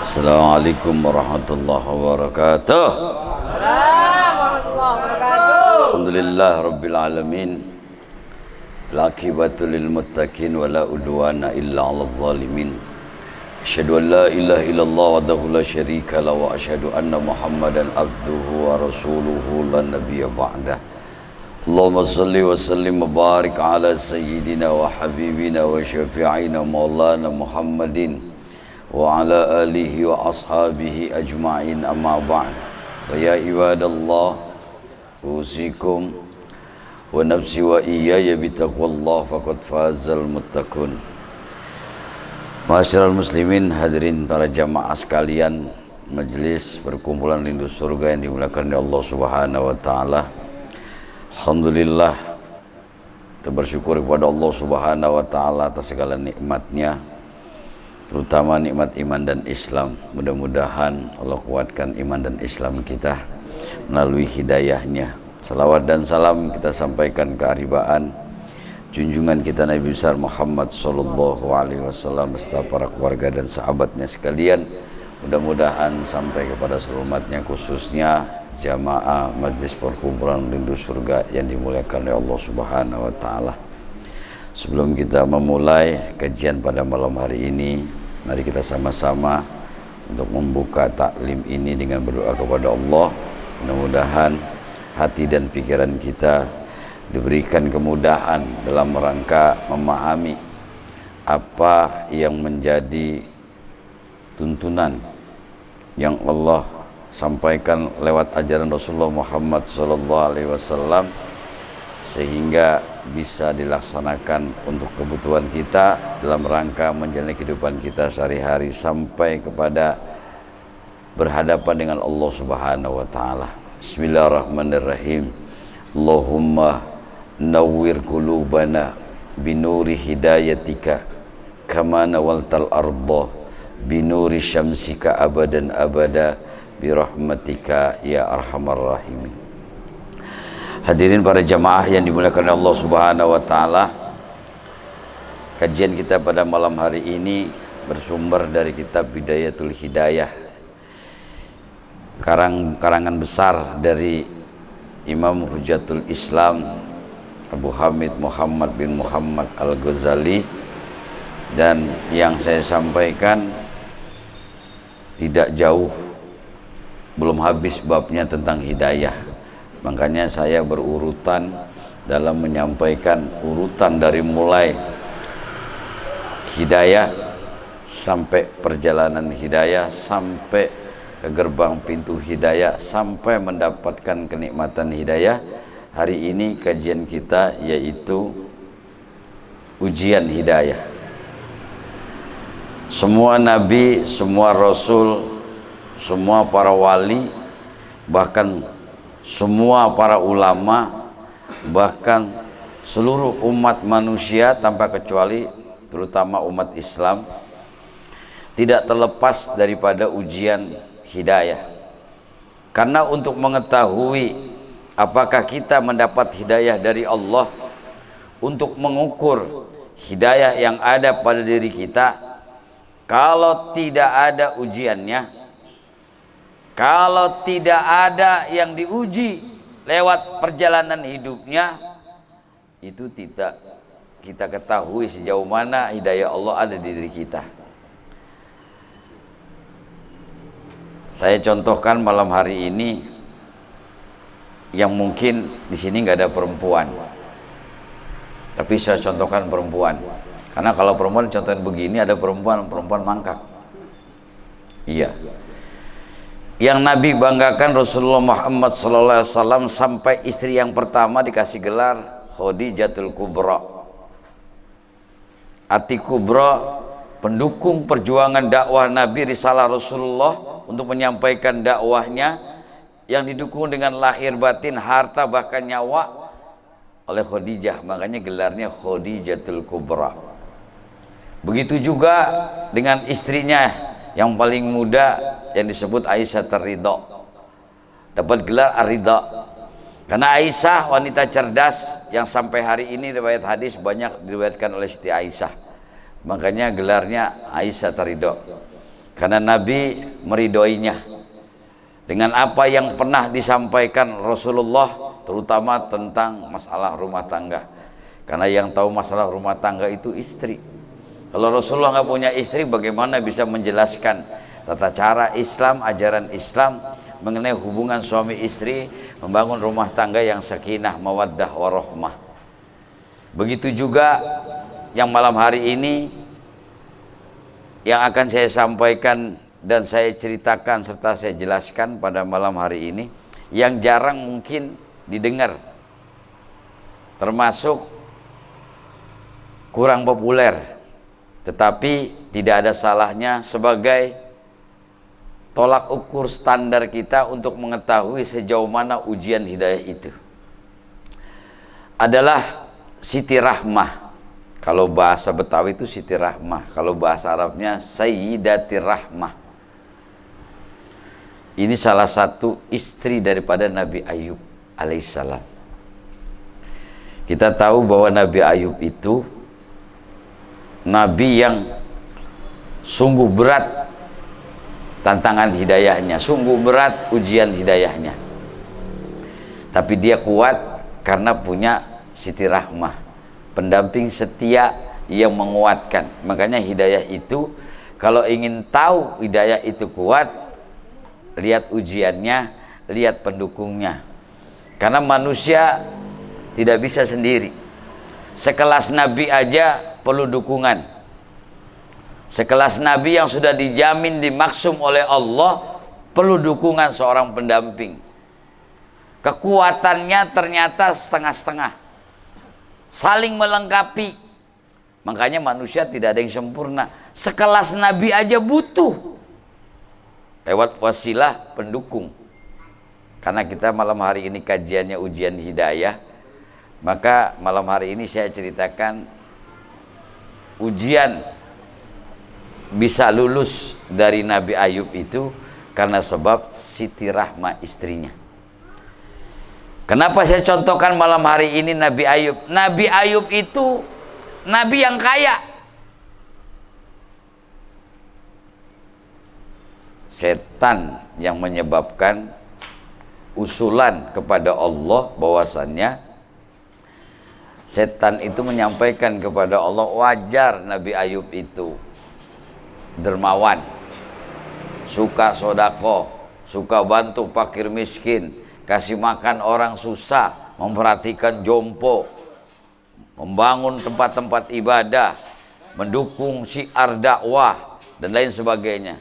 Assalamualaikum warahmatullahi wabarakatuh. Assalamualaikum warahmatullahi wabarakatuh. Alhamdulillah rabbil alamin. Al-aqibatu lil muttaqin wa la udwana illa 'alal zalimin. Asyhadu an la ilaha illallah wahdahu la syarika lahu wa asyhadu anna Muhammadan abduhu wa rasuluhu la nabiyya ba'dah. Allahumma salli wa sallim wa barik ala sayyidina wa habibina wa syafi'ina maulana Muhammadin wa ala alihi wa ashabihi ajma'in, amma ba'd. Wa ya ibadallah, usikum wa nafsi wa iyaya bitaqwallah faqad fazal muttaqun. Ma'asyiral muslimin, hadirin para jamaah sekalian, majelis perkumpulan rindu surga yang dimuliakan oleh Allah Subhanahu wa taala. Alhamdulillah, kita bersyukur kepada Allah Subhanahu wa taala atas segala nikmatnya, terutama nikmat iman dan Islam. Mudah-mudahan Allah kuatkan iman dan Islam kita melalui hidayahnya. Salawat dan salam kita sampaikan ke haribaan junjungan kita Nabi besar Muhammad sallallahu alaihi wasallam beserta para keluarga dan sahabatnya sekalian. Mudah-mudahan sampai kepada seluruh umatnya, khususnya jamaah majlis perkumpulan rindu surga yang dimuliakan oleh Allah Subhanahu wa taala. Sebelum kita memulai kajian pada malam hari ini, mari kita sama-sama untuk membuka taklim ini dengan berdoa kepada Allah. Mudah-mudahan hati dan pikiran kita diberikan kemudahan dalam rangka memahami apa yang menjadi tuntunan yang Allah sampaikan lewat ajaran Rasulullah Muhammad SAW, sehingga bisa dilaksanakan untuk kebutuhan kita dalam rangka menjalani kehidupan kita sehari-hari sampai kepada berhadapan dengan Allah Subhanahu wa taala. Bismillahirrahmanirrahim. Allahumma nawwir qulubana binuri hidayatika kama nawaltal arda binuri syamsika abadan abada birahmatika ya arhamar rahimin. Hadirin para jamaah yang dimuliakan Allah Subhanahu wa taala, kajian kita pada malam hari ini bersumber dari kitab Bidayatul Hidayah, karangan besar dari Imam Hujjatul Islam Abu Hamid Muhammad bin Muhammad Al-Ghazali, dan yang saya sampaikan tidak jauh, belum habis babnya tentang hidayah. Makanya saya berurutan dalam menyampaikan urutan dari mulai hidayah sampai perjalanan hidayah, sampai ke gerbang pintu hidayah, sampai mendapatkan kenikmatan hidayah. Hari ini kajian kita yaitu ujian hidayah. Semua nabi, semua rasul, semua para wali, bahkan semua para ulama, bahkan seluruh umat manusia tanpa kecuali, terutama umat Islam, tidak terlepas daripada ujian hidayah. Karena untuk mengetahui apakah kita mendapat hidayah dari Allah, untuk mengukur hidayah yang ada pada diri kita, kalau tidak ada ujiannya, kalau tidak ada yang diuji lewat perjalanan hidupnya, itu tidak kita ketahui sejauh mana hidayah Allah ada di diri kita. Saya contohkan malam hari ini, yang mungkin di sini nggak ada perempuan, tapi saya contohkan perempuan, karena kalau perempuan contohin begini, ada perempuan mangkak. Iya. Yang Nabi banggakan Rasulullah Muhammad SAW, sampai istri yang pertama dikasih gelar Khadijatul Kubra, Ati Kubra, pendukung perjuangan dakwah Nabi, risalah Rasulullah untuk menyampaikan dakwahnya yang didukung dengan lahir batin, harta, bahkan nyawa oleh Khadijah. Makanya gelarnya Khadijatul Kubra. Begitu juga dengan istrinya yang paling muda yang disebut Aisyah Ar-Ridha, dapat gelar Ar-Ridha karena Aisyah wanita cerdas yang sampai hari ini riwayat hadis banyak diriwayatkan oleh Siti Aisyah. Makanya gelarnya Aisyah Ar-Ridha. karena Nabi meridhoinya dengan apa yang pernah disampaikan Rasulullah, terutama tentang masalah rumah tangga. Karena yang tahu masalah rumah tangga itu istri. Kalau Rasulullah nggak punya istri, bagaimana bisa menjelaskan tata cara Islam, ajaran Islam mengenai hubungan suami istri, membangun rumah tangga yang sakinah, mawaddah, warahmah. Begitu juga yang malam hari ini yang akan saya sampaikan dan saya ceritakan serta saya jelaskan pada malam hari ini, yang jarang mungkin didengar, termasuk kurang populer, tetapi tidak ada salahnya sebagai tolak ukur standar kita untuk mengetahui sejauh mana ujian hidayah itu. Adalah Siti Rahmah. Kalau bahasa Betawi itu Siti Rahmah, kalau bahasa Arabnya Sayyidatir Rahmah. Ini salah satu istri daripada Nabi Ayub alaihissalam. Kita tahu bahwa Nabi Ayub itu Nabi yang sungguh berat tantangan hidayahnya, sungguh berat ujian hidayahnya. Tapi dia kuat karena punya Siti Rahmah, pendamping setia yang menguatkan. Makanya hidayah itu, kalau ingin tahu hidayah itu kuat, lihat ujiannya, lihat pendukungnya. Karena manusia tidak bisa sendiri. Sekelas Nabi aja perlu dukungan. Sekelas Nabi yang sudah dijamin dimaksum oleh Allah perlu dukungan seorang pendamping. Kekuatannya ternyata setengah-setengah, saling melengkapi. Makanya manusia tidak ada yang sempurna. Sekelas Nabi aja butuh lewat wasilah pendukung. Karena kita malam hari ini kajiannya ujian hidayah, maka malam hari ini saya ceritakan ujian bisa lulus dari Nabi Ayub itu karena sebab Siti Rahmah istrinya. Kenapa saya contohkan malam hari ini Nabi Ayub? Nabi Ayub itu Nabi yang kaya. Setan yang menyebabkan usulan kepada Allah bahwasannya setan itu menyampaikan kepada Allah, wajar Nabi Ayub itu dermawan, suka sodako, suka bantu fakir miskin, kasih makan orang susah, memperhatikan jompo, membangun tempat-tempat ibadah, mendukung syiar dakwah dan lain sebagainya.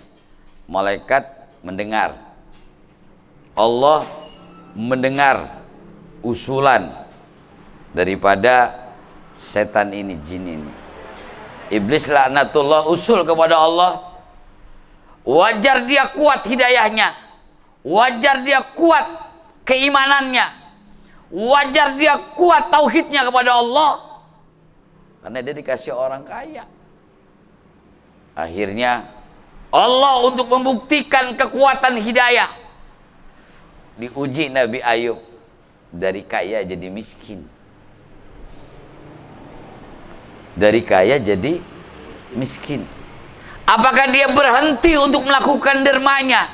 Malaikat mendengar, Allah mendengar usulan daripada setan ini, jin ini. Iblis laknatullah usul kepada Allah, wajar dia kuat hidayahnya, wajar dia kuat keimanannya, wajar dia kuat tauhidnya kepada Allah, karena dia dikasih orang kaya. Akhirnya Allah untuk membuktikan kekuatan hidayah, diuji Nabi Ayub dari kaya jadi miskin, dari kaya jadi miskin. Apakah dia berhenti untuk melakukan dermanya?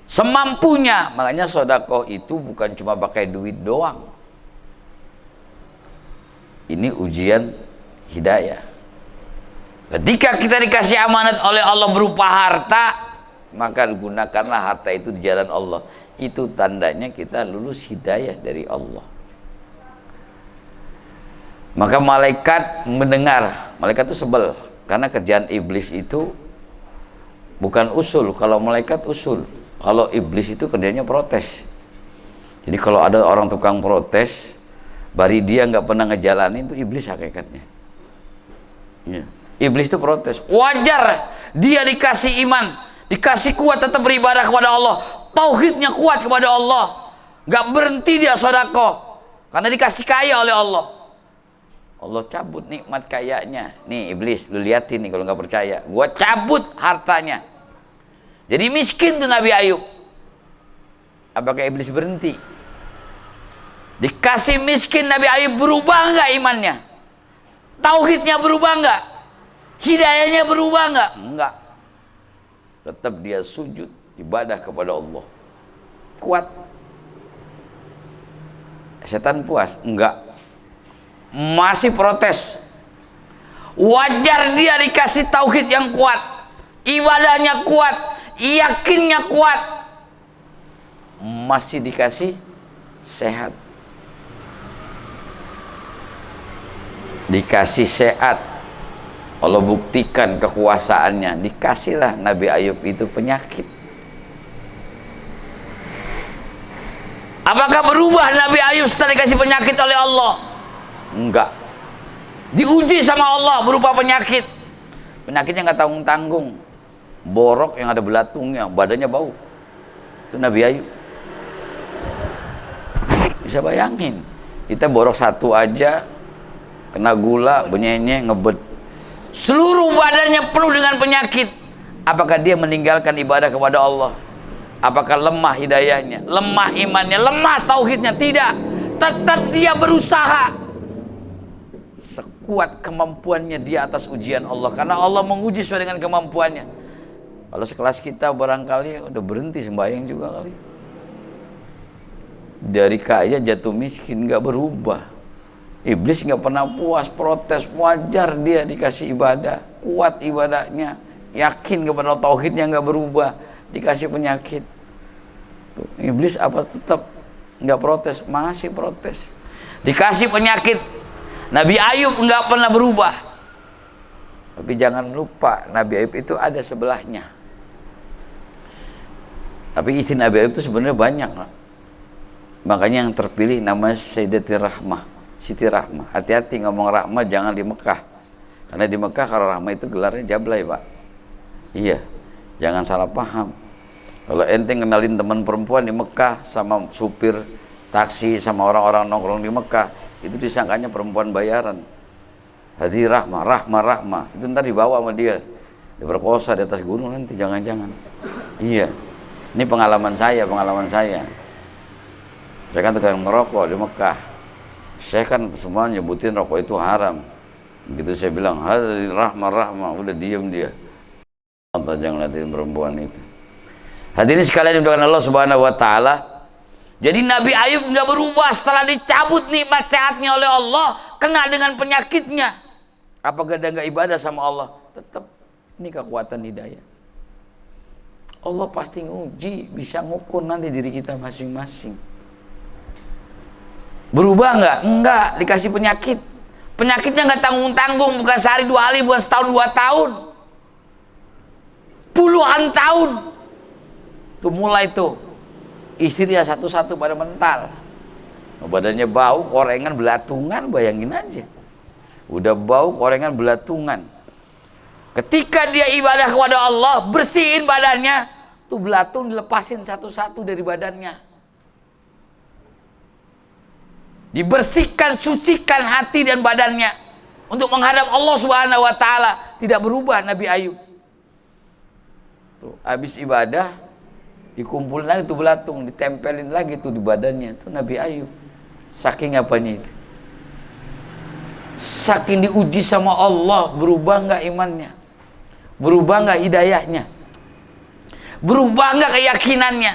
Semampunya. Makanya sedekah itu bukan cuma pakai duit doang. Ini ujian hidayah. Ketika kita dikasih amanat oleh Allah berupa harta, maka gunakanlah harta itu di jalan Allah. Itu tandanya kita lulus hidayah dari Allah. Maka malaikat mendengar, malaikat itu sebel karena kerjaan iblis itu bukan usul. Kalau malaikat usul, kalau iblis itu kerjanya protes. Jadi kalau ada orang tukang protes, bari dia nggak pernah ngejalanin, itu iblis hakikatnya. Ya. Iblis itu protes. Wajar dia dikasih iman, dikasih kuat tetap beribadah kepada Allah, tauhidnya kuat kepada Allah, nggak berhenti dia sedekah karena dikasih kaya oleh Allah. Allah cabut nikmat kayanya. Nih iblis, lu liatin nih kalau nggak percaya. Gua cabut hartanya. Jadi miskin tuh Nabi Ayub. Apakah iblis berhenti? Dikasih miskin Nabi Ayub, berubah nggak imannya? Tauhidnya berubah nggak? Hidayahnya berubah nggak? Enggak. tetap dia sujud ibadah kepada Allah. Kuat. Setan puas? Enggak. Masih protes. Wajar dia dikasih tauhid yang kuat, ibadahnya kuat, yakinnya kuat, masih dikasih sehat. Dikasih sehat, Allah buktikan kekuasaannya. Dikasihlah Nabi Ayub itu penyakit. Apakah berubah Nabi Ayub setelah dikasih penyakit oleh Allah? Enggak. Diuji sama Allah berupa penyakit. Penyakitnya nggak tanggung-tanggung. Borok yang ada belatungnya, badannya bau. Itu Nabi Ayub. Bisa bayangin, kita borok satu aja, kena gula, benyenye, ngebet. Seluruh badannya penuh dengan penyakit. Apakah dia meninggalkan ibadah kepada Allah? Apakah lemah hidayahnya, lemah imannya, lemah tauhidnya? Tidak. Tetap dia berusaha sekuat kemampuannya dia atas ujian Allah, karena Allah menguji sesuai dengan kemampuannya. Kalau sekelas kita barangkali udah berhenti sembahyang juga kali. Dari kaya jatuh miskin, nggak berubah. Iblis nggak pernah puas, protes. Wajar dia dikasih ibadah, kuat ibadahnya, yakin kepada tauhidnya, nggak berubah. Dikasih penyakit. Tuh, iblis apa tetap nggak protes? Masih protes. Dikasih penyakit, Nabi Ayub nggak pernah berubah. Tapi jangan lupa, Nabi Ayub itu ada sebelahnya. Tapi istri Nabi Ayub itu sebenarnya banyak. Makanya yang terpilih namanya Sayyidati Rahmah, Siti Rahmah. Hati-hati ngomong Rahmah, jangan di Mekah. Karena di Mekah kalau Rahmah itu gelarnya Jablay, Pak. Iya, jangan salah paham. Kalau ente kenalin teman perempuan di Mekah sama supir taksi, sama orang-orang nongkrong di Mekah, itu disangkanya perempuan bayaran. Hadi Rahmah, Rahmah, Rahmah. Itu ntar dibawa sama dia, diperkosa di atas gunung nanti, jangan-jangan. Iya, ini pengalaman saya. Saya kan tukang merokok di Mekah. Saya kan semua nyebutin rokok itu haram. Begitu saya bilang, Hadi Rahmah, Rahmah, udah diem dia. Jangan ngeliatin perempuan itu. Hadirin sekalian dimuliakan Allah Subhanahu wa taala. Jadi Nabi Ayub nggak berubah setelah dicabut nikmat sehatnya oleh Allah, kena dengan penyakitnya. Apakah dia nggak ibadah sama Allah? Tetap. Ini kekuatan hidayah. Allah pasti nguji, bisa ngukur nanti diri kita masing-masing. Berubah nggak? Enggak, dikasih penyakit. Penyakitnya nggak tanggung-tanggung, bukan sehari dua hari, bukan setahun dua tahun. Puluhan tahun. Tuh mulai tuh istrinya satu-satu pada mental. Badannya bau, korengan, belatungan, bayangin aja. Udah bau, korengan, belatungan. Ketika dia ibadah kepada Allah, bersihin badannya, tuh belatung dilepasin satu-satu dari badannya. Dibersihkan, sucikan hati dan badannya untuk menghadap Allah Subhanahu wa taala. Tidak berubah Nabi Ayub. Tuh, habis ibadah dikumpulin lagi tuh belatung, ditempelin lagi tuh di badannya. Tuh Nabi Ayub. Saking apanya itu? Saking diuji sama Allah, berubah nggak imannya? Berubah nggak hidayahnya? Berubah nggak keyakinannya?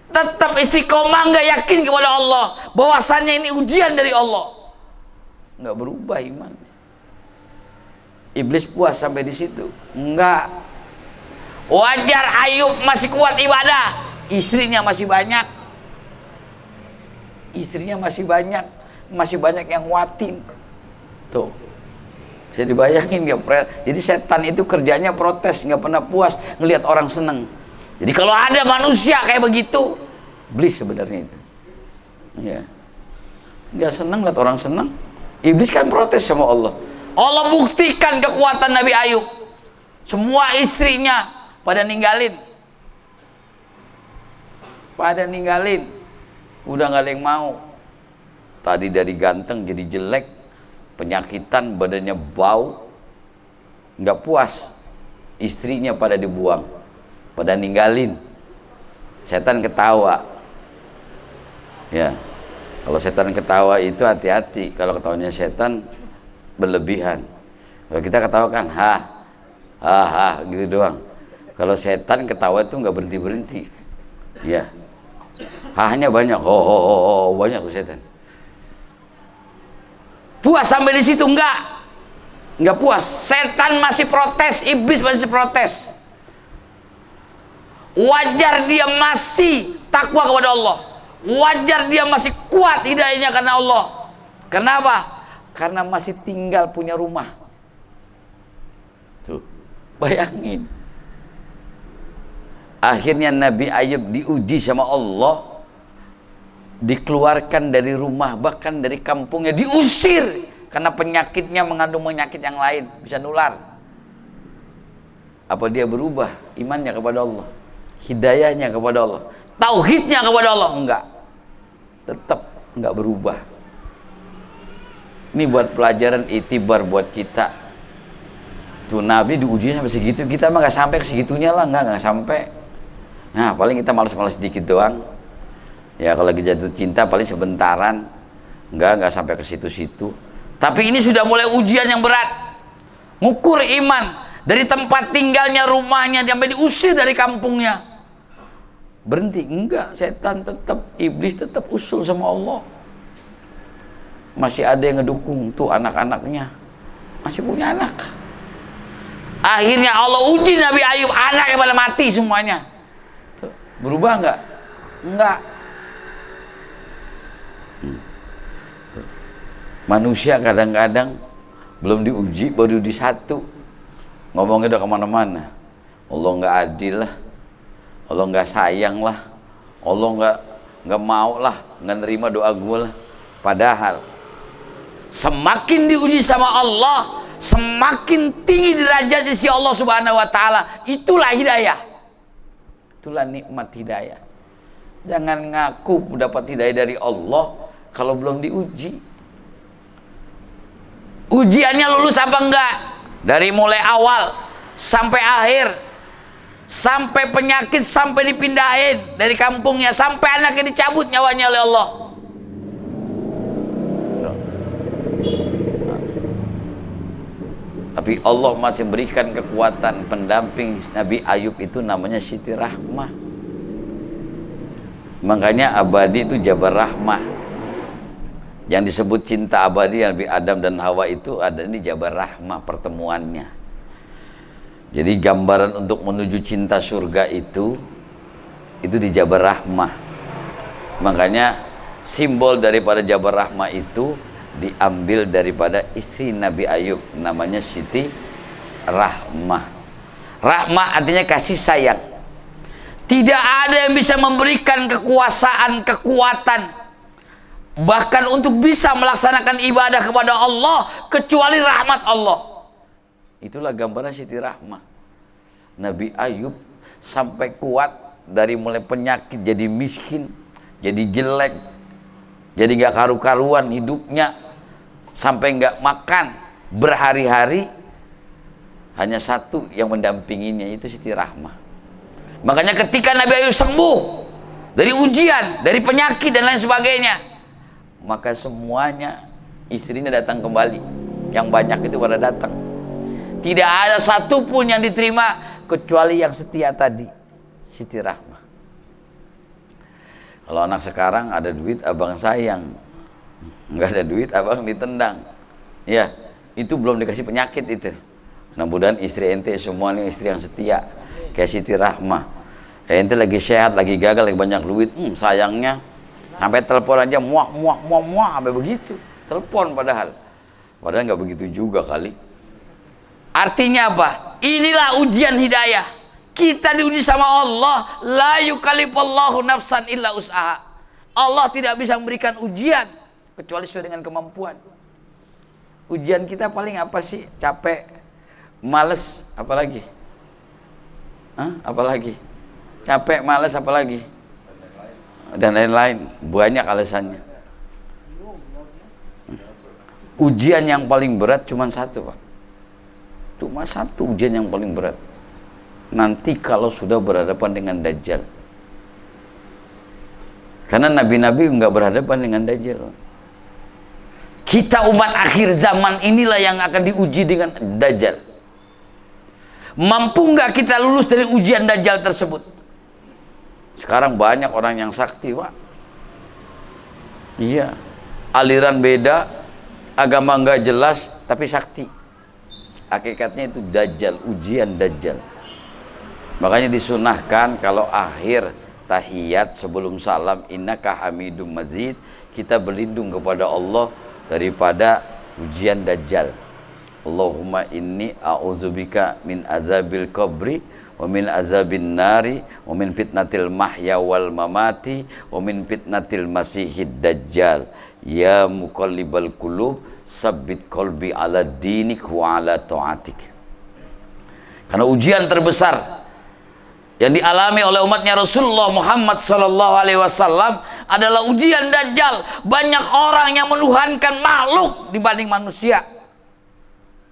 Tetap istiqomah nggak yakin kepada Allah bahwasannya ini ujian dari Allah? Nggak berubah imannya. Iblis puas sampai di situ? Enggak. Wajar Ayub masih kuat ibadah, istrinya masih banyak. Istrinya masih banyak yang nguatin. Tuh, bisa dibayangin nggak? Jadi setan itu kerjanya protes, nggak pernah puas ngelihat orang seneng. Jadi kalau ada manusia kayak begitu, iblis sebenarnya itu. Ya, nggak seneng lihat orang seneng. Iblis kan protes sama Allah. Allah buktikan kekuatan Nabi Ayub. Semua istrinya pada ninggalin, udah nggak ada yang mau. Tadi dari ganteng jadi jelek, penyakitan, badannya bau, nggak puas. Istrinya pada dibuang, pada ninggalin. Setan ketawa. Ya, kalau setan ketawa itu hati-hati. Kalau ketawanya setan berlebihan. Kalau kita ketawa kan ha gitu doang. Kalau setan ketawa itu nggak berhenti-berhenti. Ya. Hanya banyak. Oh, banyak tuh setan. Puas sampai di situ enggak? Enggak puas. Setan masih protes, iblis masih protes. Wajar dia masih takwa kepada Allah. Wajar dia masih kuat hidayahnya karena Allah. Kenapa? Karena masih tinggal punya rumah. Tuh, bayangin. Akhirnya Nabi Ayub diuji sama Allah, dikeluarkan dari rumah, bahkan dari kampungnya, diusir karena penyakitnya mengandung penyakit yang lain, bisa nular. Apa dia berubah imannya kepada Allah, hidayahnya kepada Allah, tauhidnya kepada Allah? Enggak, tetap enggak berubah. Ini buat pelajaran itibar buat kita. Tuh Nabi diuji sampai segitu, kita mah nggak sampai ke segitunya lah, nggak sampai. Nah paling kita malas-malas dikit doang. Ya kalau lagi jatuh cinta paling sebentaran, nggak sampai ke situ-situ. Tapi ini sudah mulai ujian yang berat, ngukur iman dari tempat tinggalnya, rumahnya, sampai diusir dari kampungnya. Berhenti? Enggak, setan tetap, iblis tetap usul sama Allah. Masih ada yang ngedukung tuh anak-anaknya, masih punya anak. Akhirnya Allah uji Nabi Ayub, anaknya pada mati semuanya. Tuh, berubah enggak? Enggak. Manusia kadang-kadang belum diuji baru di satu, ngomongnya udah kemana-mana. Allah nggak adil lah, Allah nggak sayang lah, Allah nggak mau lah, nggak nerima doa gue lah. Padahal semakin diuji sama Allah, semakin tinggi derajat di sisi Allah Subhanahu wa taala. Itulah hidayah, itulah nikmat hidayah. Jangan ngaku dapat hidayah dari Allah kalau belum diuji. Ujiannya lulus apa enggak? Dari mulai awal sampai akhir, sampai penyakit, sampai dipindahin dari kampungnya, sampai anaknya dicabut nyawanya oleh Allah. Tapi Allah masih berikan kekuatan pendamping Nabi Ayub itu, namanya Siti Rahmah. Makanya abadi itu Jabar Rahmah. Yang disebut cinta abadi Nabi Adam dan Hawa itu ada di Jabar Rahmah pertemuannya. Jadi gambaran untuk menuju cinta surga itu di Jabar Rahmah. Makanya simbol daripada Jabar Rahmah itu diambil daripada istri Nabi Ayub, namanya Siti Rahmah. Rahmah artinya kasih sayang. Tidak ada yang bisa memberikan kekuasaan, kekuatan, bahkan untuk bisa melaksanakan ibadah kepada Allah kecuali rahmat Allah. Itulah gambaran Siti Rahmah. Nabi Ayub sampai kuat, dari mulai penyakit jadi miskin, jadi jelek, jadi nggak karu-karuan hidupnya, sampai nggak makan berhari-hari. Hanya satu yang mendampinginya, itu Siti Rahmah. Makanya ketika Nabi Ayub sembuh dari ujian, dari penyakit dan lain sebagainya, maka semuanya istrinya datang kembali. Yang banyak itu pada datang. Tidak ada satupun yang diterima kecuali yang setia tadi, Siti Rahmah. Kalau anak sekarang ada duit abang sayang, nggak ada duit abang ditendang. Ya, itu belum dikasih penyakit itu. Mudah-mudahan istri ente semuanya istri yang setia kayak Siti Rahmah. Ente lagi sehat, lagi gagal, lagi banyak duit, sayangnya sampai telepon aja muak sampai begitu. Telepon padahal nggak begitu juga kali. Artinya apa? Inilah ujian hidayah. Kita diuji sama Allah. La yukallifullahu nafsan illa usaha. Allah tidak bisa memberikan ujian kecuali sesuai dengan kemampuan. Ujian kita paling apa sih? Capek, males, apalagi? Apalagi? Capek, males, apalagi? Dan lain-lain, banyak alasannya. Ujian yang paling berat cuma satu, Pak. Cuma satu ujian yang paling berat. Nanti kalau sudah berhadapan dengan Dajjal. Karena nabi-nabi nggak berhadapan dengan Dajjal. Kita umat akhir zaman inilah yang akan diuji dengan Dajjal. Mampu nggak kita lulus dari ujian Dajjal tersebut? Sekarang banyak orang yang sakti, Pak. Iya, aliran beda, agama nggak jelas, tapi sakti. Hakikatnya itu Dajjal, ujian Dajjal. Makanya disunahkan kalau akhir tahiyat sebelum salam, innaka hamidum majid, kita berlindung kepada Allah daripada ujian Dajjal. Allahumma inni a'udzubika min azabil qabri wa min azabin nari wa min fitnatil mahya wal mamati wa min fitnatil masihid dajjal. Ya muqallibal qulub sabbit qalbi ala dinik wa ala ta'atik. Karena ujian terbesar yang dialami oleh umatnya Rasulullah Muhammad sallallahu alaihi wasallam adalah ujian Dajjal. Banyak orang yang menuhankan makhluk dibanding manusia,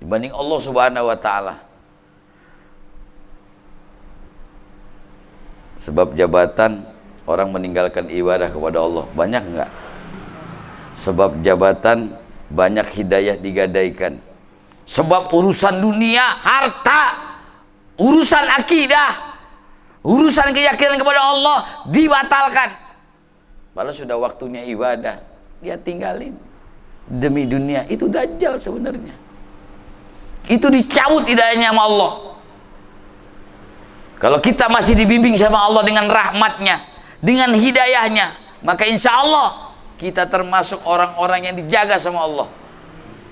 dibanding Allah Subhanahu wa taala. Sebab jabatan orang meninggalkan ibadah kepada Allah. Banyak enggak? Sebab jabatan banyak hidayah digadaikan. Sebab urusan dunia, harta, urusan akidah, urusan keyakinan kepada Allah dibatalkan. Padahal sudah waktunya ibadah, dia tinggalin demi dunia. Itu Dajjal sebenarnya. Itu dicabut hidayahnya sama Allah. Kalau kita masih dibimbing sama Allah dengan rahmatnya, dengan hidayahnya, maka insya Allah kita termasuk orang-orang yang dijaga sama Allah.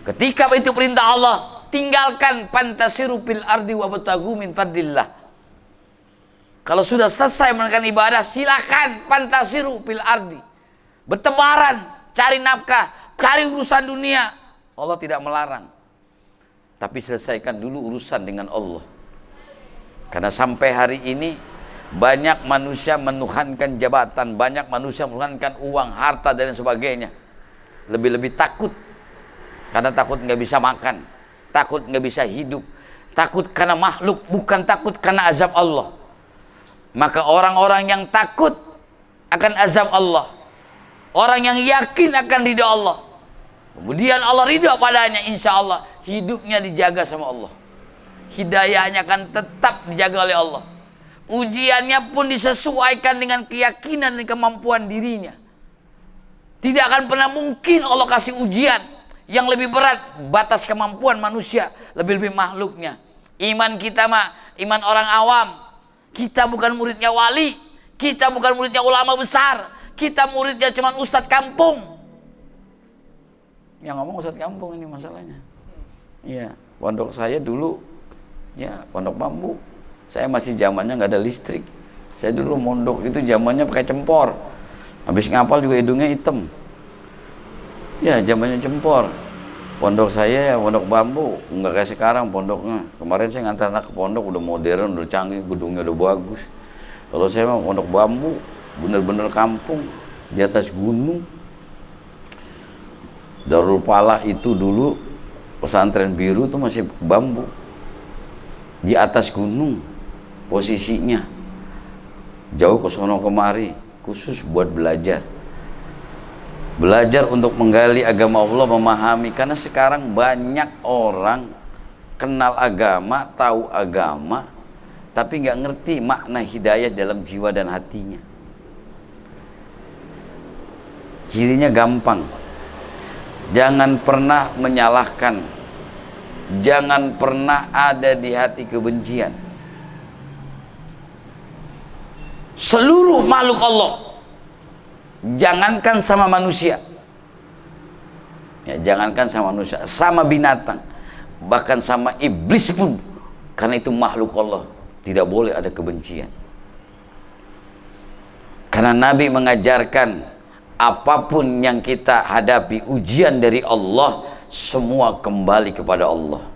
Ketika itu perintah Allah, tinggalkan fantasiru fil ardi wabtagu min fadlillah. Kalau sudah selesai menunaikan ibadah, silakan fantasiru fil ardi, bertebaran, cari nafkah, cari urusan dunia. Allah tidak melarang, tapi selesaikan dulu urusan dengan Allah. Karena sampai hari ini banyak manusia menuhankan jabatan, banyak manusia menuhankan uang, harta dan sebagainya. Lebih-lebih takut, karena takut nggak bisa makan, takut nggak bisa hidup, takut karena makhluk, bukan takut karena azab Allah. Maka orang-orang yang takut akan azab Allah, orang yang yakin akan ridha Allah, kemudian Allah ridha padanya, insya Allah hidupnya dijaga sama Allah. Hidayahnya akan tetap dijaga oleh Allah. Ujiannya pun disesuaikan dengan keyakinan dan kemampuan dirinya. Tidak akan pernah mungkin Allah kasih ujian yang lebih berat, batas kemampuan manusia, lebih-lebih makhluknya. Iman kita mah iman orang awam. Kita bukan muridnya wali, kita bukan muridnya ulama besar, kita muridnya cuma ustadz kampung. Yang ngomong ustadz kampung ini masalahnya. Iya, pondok saya dulu ya pondok bambu. Saya masih zamannya nggak ada listrik. Saya dulu mondok itu zamannya pakai cempor. Habis ngapal juga hidungnya hitam. Ya zamannya cempor. Pondok saya ya pondok bambu, nggak kayak sekarang pondoknya. Kemarin saya ngantar anak ke pondok udah modern, udah canggih, gedungnya udah bagus. Kalau saya mah pondok bambu, bener-bener kampung di atas gunung. Darul Palah itu dulu pesantren biru tuh masih bambu. Di atas gunung posisinya, jauh ke sono kemari, khusus buat belajar untuk menggali agama Allah, memahami. Karena sekarang banyak orang kenal agama, tahu agama, tapi nggak ngerti makna hidayah dalam jiwa dan hatinya. Cirinya gampang, jangan pernah menyalahkan, jangan pernah ada di hati kebencian. Seluruh makhluk Allah, jangankan sama manusia, ya jangankan sama manusia, sama binatang, bahkan sama iblis pun, karena itu makhluk Allah, tidak boleh ada kebencian. Karena Nabi mengajarkan apapun yang kita hadapi ujian dari Allah, semua kembali kepada Allah.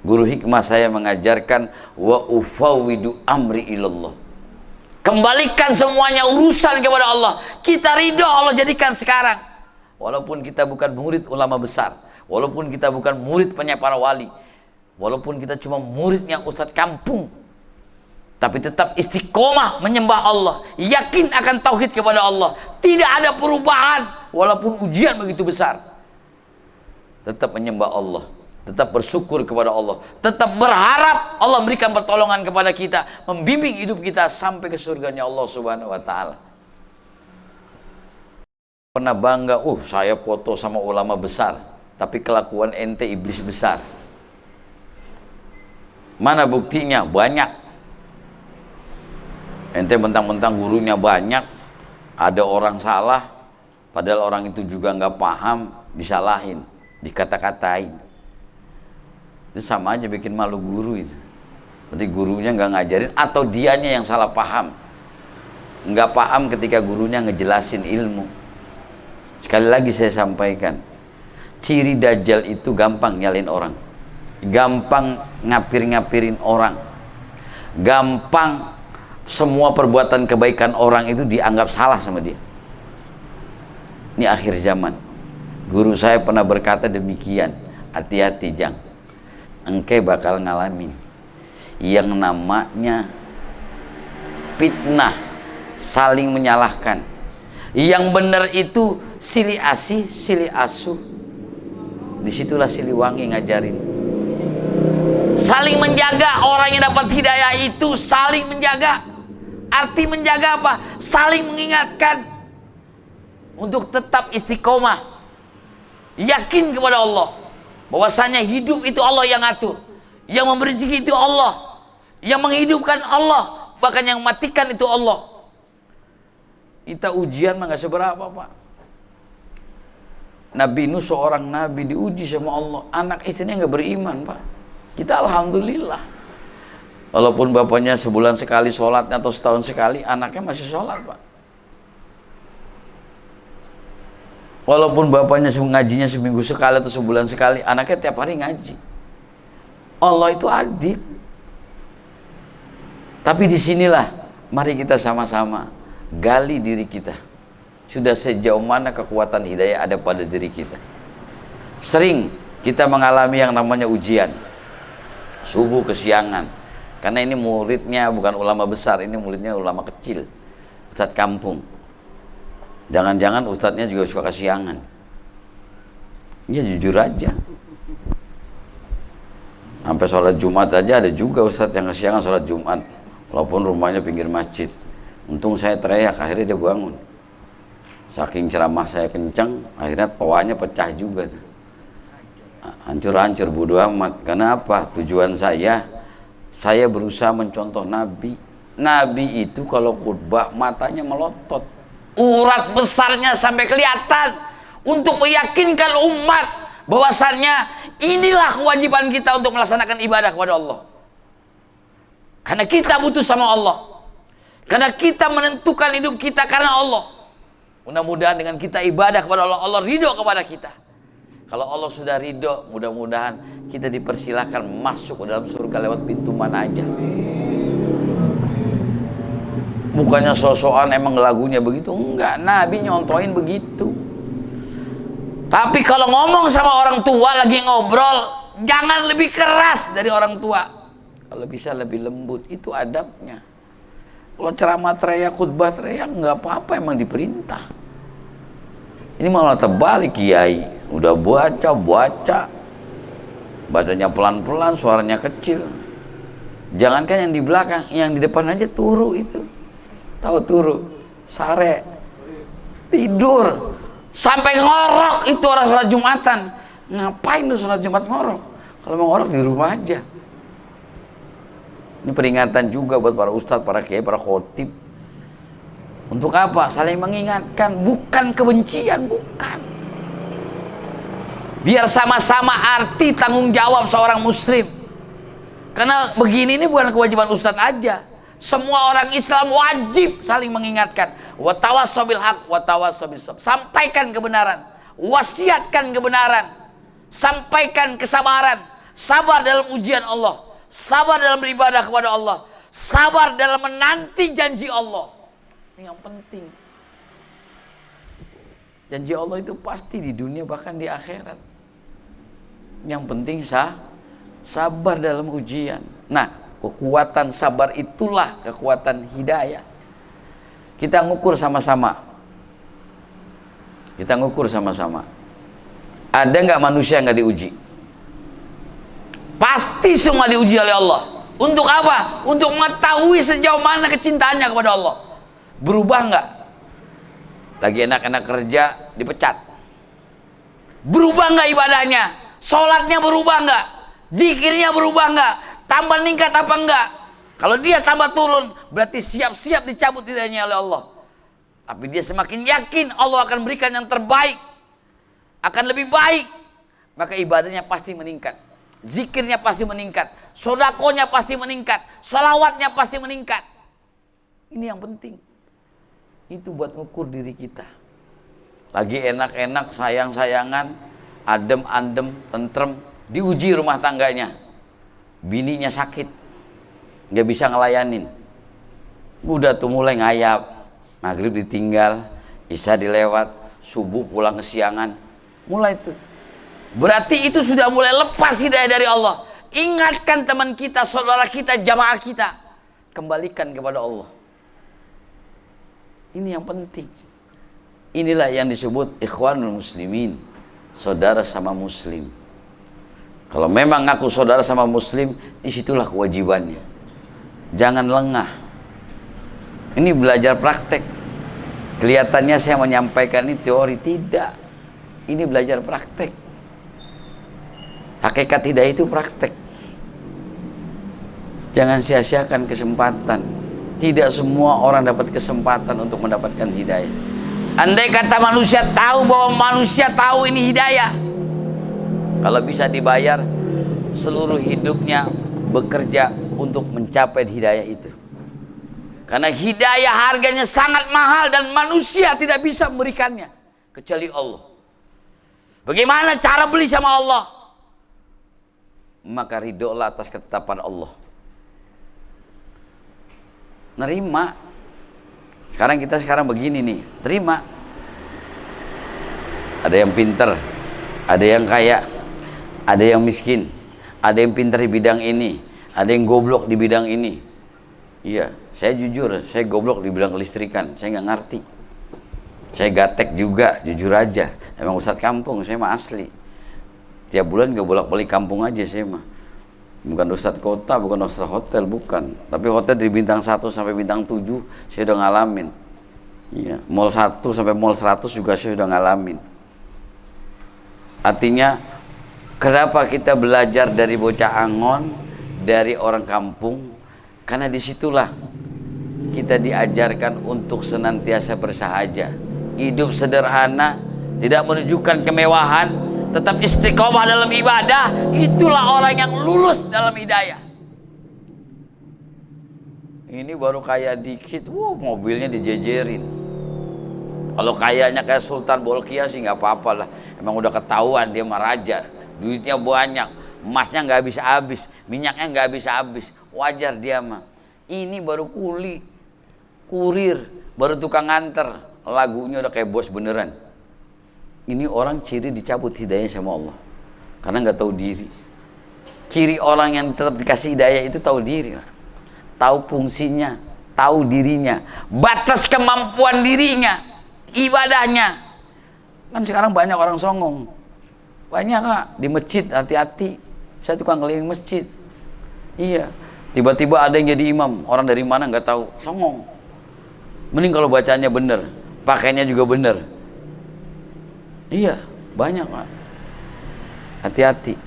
Guru hikmah saya mengajarkan wa ufawwidu amri ilallah. Kembalikan semuanya urusan kepada Allah. Kita ridho Allah jadikan sekarang. Walaupun kita bukan murid ulama besar, walaupun kita bukan murid para wali, walaupun kita cuma muridnya ustadz kampung, tapi tetap istiqomah menyembah Allah, yakin akan tauhid kepada Allah. Tidak ada perubahan walaupun ujian begitu besar. Tetap menyembah Allah. tetap bersyukur kepada Allah, tetap berharap Allah memberikan pertolongan kepada kita, membimbing hidup kita sampai ke surganya Allah Subhanahu wa taala. Pernah bangga, saya foto sama ulama besar, tapi kelakuan ente iblis besar. Mana buktinya? Banyak. Ente mentang-mentang gurunya banyak, ada orang salah, padahal orang itu juga nggak paham, disalahin, dikata-katain. Itu sama aja bikin malu guru itu. Berarti gurunya nggak ngajarin atau dianya yang salah paham. Nggak paham ketika gurunya ngejelasin ilmu. Sekali lagi saya sampaikan, ciri Dajjal itu gampang nyalin orang, gampang ngapir-ngapirin orang, gampang semua perbuatan kebaikan orang itu dianggap salah sama dia. Ini akhir zaman. Guru saya pernah berkata demikian, hati-hati Jang, engke bakal ngalamin yang namanya fitnah, saling menyalahkan. Yang benar itu silih asih, silih asuh. Disitulah Siliwangi ngajarin. Saling menjaga, orang yang dapat hidayah itu saling menjaga. Arti menjaga apa? Saling mengingatkan untuk tetap istiqomah, yakin kepada Allah, bahwasanya hidup itu Allah yang atur, yang memberi rezeki itu Allah, yang menghidupkan Allah, bahkan yang mematikan itu Allah. Kita ujian mah gak seberapa, Pak. Nabi Nuh seorang nabi diuji sama Allah, anak istrinya gak beriman, Pak. Kita alhamdulillah, walaupun bapaknya sebulan sekali sholatnya atau setahun sekali, anaknya masih sholat, Pak. Walaupun bapaknya ngajinya seminggu sekali atau sebulan sekali, anaknya tiap hari ngaji. Allah itu adil. Tapi disinilah mari kita sama-sama gali diri kita. Sudah sejauh mana kekuatan hidayah ada pada diri kita. Sering kita mengalami yang namanya ujian, subuh kesiangan, karena ini muridnya bukan ulama besar, ini muridnya ulama kecil, ustadz kampung. Jangan-jangan ustadznya juga suka kesiangan. Ya jujur aja, sampai sholat Jumat aja ada juga ustadz yang kesiangan sholat Jumat, walaupun rumahnya pinggir masjid. Untung saya teriak, akhirnya dia bangun. Saking ceramah saya kencang, akhirnya toanya pecah juga tuh. Hancur-hancur bodo amat. Karena apa? Tujuan saya berusaha mencontoh Nabi. Nabi itu kalau khutbah matanya melotot, urat besarnya sampai kelihatan, untuk meyakinkan umat bahwasannya inilah kewajiban kita untuk melaksanakan ibadah kepada Allah. Karena kita butuh sama Allah. Karena kita menentukan hidup kita karena Allah. Mudah-mudahan dengan kita ibadah kepada Allah, Allah ridho kepada kita. Kalau Allah sudah ridho, mudah-mudahan kita dipersilahkan masuk ke dalam surga lewat pintu mana aja. Bukannya sosokan emang lagunya begitu, enggak. Nabi nyontohin begitu. Tapi kalau ngomong sama orang tua lagi ngobrol, jangan lebih keras dari orang tua. Kalau bisa lebih lembut, itu adabnya. Kalau ceramah teriak, khutbah teriak, nggak apa-apa, emang diperintah. Ini malah terbalik, kiai udah baca, bacanya pelan-pelan, suaranya kecil. Jangankan yang di belakang, yang di depan aja turu itu. Tahu turu? Sare, tidur, sampai ngorok itu orang sholat Jumatan. Ngapain lu sholat Jumat ngorok? Kalau mau ngorok di rumah aja. Ini peringatan juga buat para ustadz, para kiai, para khotib. Untuk apa? Saling mengingatkan, bukan kebencian, bukan. Biar sama-sama arti tanggung jawab seorang muslim. Karena begini ini bukan kewajiban ustadz aja. Semua orang Islam wajib saling mengingatkan. Wa tawassaw bil haq wa tawassaw bis sabr. Sampaikan kebenaran, wasiatkan kebenaran, sampaikan kesabaran, sabar dalam ujian Allah. Sabar dalam beribadah kepada Allah, sabar dalam menanti janji Allah. Ini yang penting. Janji Allah itu pasti di dunia bahkan di akhirat. Yang penting sabar dalam ujian. Nah, kekuatan sabar itulah kekuatan hidayah. Kita ngukur sama-sama. Ada nggak manusia nggak diuji? Pasti semua diuji oleh Allah. Untuk apa? Untuk mengetahui sejauh mana kecintaannya kepada Allah. Berubah nggak? Lagi enak-enak kerja, dipecat. Berubah nggak ibadahnya? Sholatnya berubah nggak? Zikirnya berubah nggak? Tambah meningkat apa enggak? Kalau dia tambah turun, berarti siap-siap dicabut hidayahnya oleh Allah. Tapi dia semakin yakin Allah akan berikan yang terbaik, akan lebih baik, maka ibadahnya pasti meningkat, zikirnya pasti meningkat, sodakonya pasti meningkat, salawatnya pasti meningkat. Ini yang penting. Itu buat ngukur diri kita. Lagi enak-enak, sayang-sayangan, adem-adem, tentrem, diuji rumah tangganya. Bininya sakit, nggak bisa ngelayanin. Udah tuh mulai ngayap. Maghrib ditinggal, isya dilewat, subuh pulang kesiangan. Mulai tuh. Berarti itu sudah mulai lepas hidayah dari Allah. Ingatkan teman kita, saudara kita, jamaah kita. Kembalikan kepada Allah. Ini yang penting. Inilah yang disebut ikhwanul muslimin. Saudara sama muslim. Kalau memang ngaku saudara sama muslim, disitulah kewajibannya. Jangan lengah. Ini belajar praktek. Kelihatannya saya menyampaikan ini teori, tidak. Ini belajar praktek. Hakikat hidayah itu praktek. Jangan sia-siakan kesempatan. Tidak semua orang dapat kesempatan untuk mendapatkan hidayah. Andai kata manusia tahu bahwa manusia tahu ini hidayah, kalau bisa dibayar seluruh hidupnya bekerja untuk mencapai hidayah itu. Karena hidayah harganya sangat mahal dan manusia tidak bisa memberikannya kecuali Allah. Bagaimana cara beli sama Allah? Maka ridholah atas ketetapan Allah. Nerima. Sekarang begini nih, terima. Ada yang pinter, ada yang kaya, ada yang miskin, ada yang pintar di bidang ini, ada yang goblok di bidang ini. Iya, saya jujur, saya goblok di bidang kelistrikan, saya nggak ngerti. Saya gatek juga, jujur aja. Emang ustadz kampung, saya mah asli. Tiap bulan nggak bolak-balik kampung aja saya mah. Bukan ustadz kota, bukan ustadz hotel, bukan. Tapi hotel dari bintang 1 sampai bintang 7, saya udah ngalamin. Iya, mall 1 sampai mall 100 juga saya udah ngalamin. Artinya, kenapa kita belajar dari bocah angon, dari orang kampung? Karena disitulah kita diajarkan untuk senantiasa bersahaja, hidup sederhana, tidak menunjukkan kemewahan, tetap istiqomah dalam ibadah. Itulah orang yang lulus dalam hidayah. Ini baru kaya dikit, mobilnya dijejerin. Kalau kayanya kayak Sultan Bolkiah sih nggak apa-apa lah. Emang udah ketahuan dia mah raja, duitnya banyak, emasnya nggak habis-habis, minyaknya nggak habis-habis. Wajar dia mah. Ini baru kurir, baru tukang nganter. Lagunya udah kayak bos beneran. Ini orang ciri dicabut hidayahnya sama Allah, karena nggak tahu diri. Ciri orang yang tetap dikasih hidayah itu tahu diri, tahu fungsinya, tahu dirinya, batas kemampuan dirinya, ibadahnya. Kan sekarang banyak orang songong, banyak Kak, di masjid. Hati-hati, saya tukang keliling masjid. Iya, tiba-tiba ada yang jadi imam, orang dari mana nggak tahu, songong. Mending kalau bacanya bener, pakainya juga bener. Iya, banyak Pak. Hati-hati,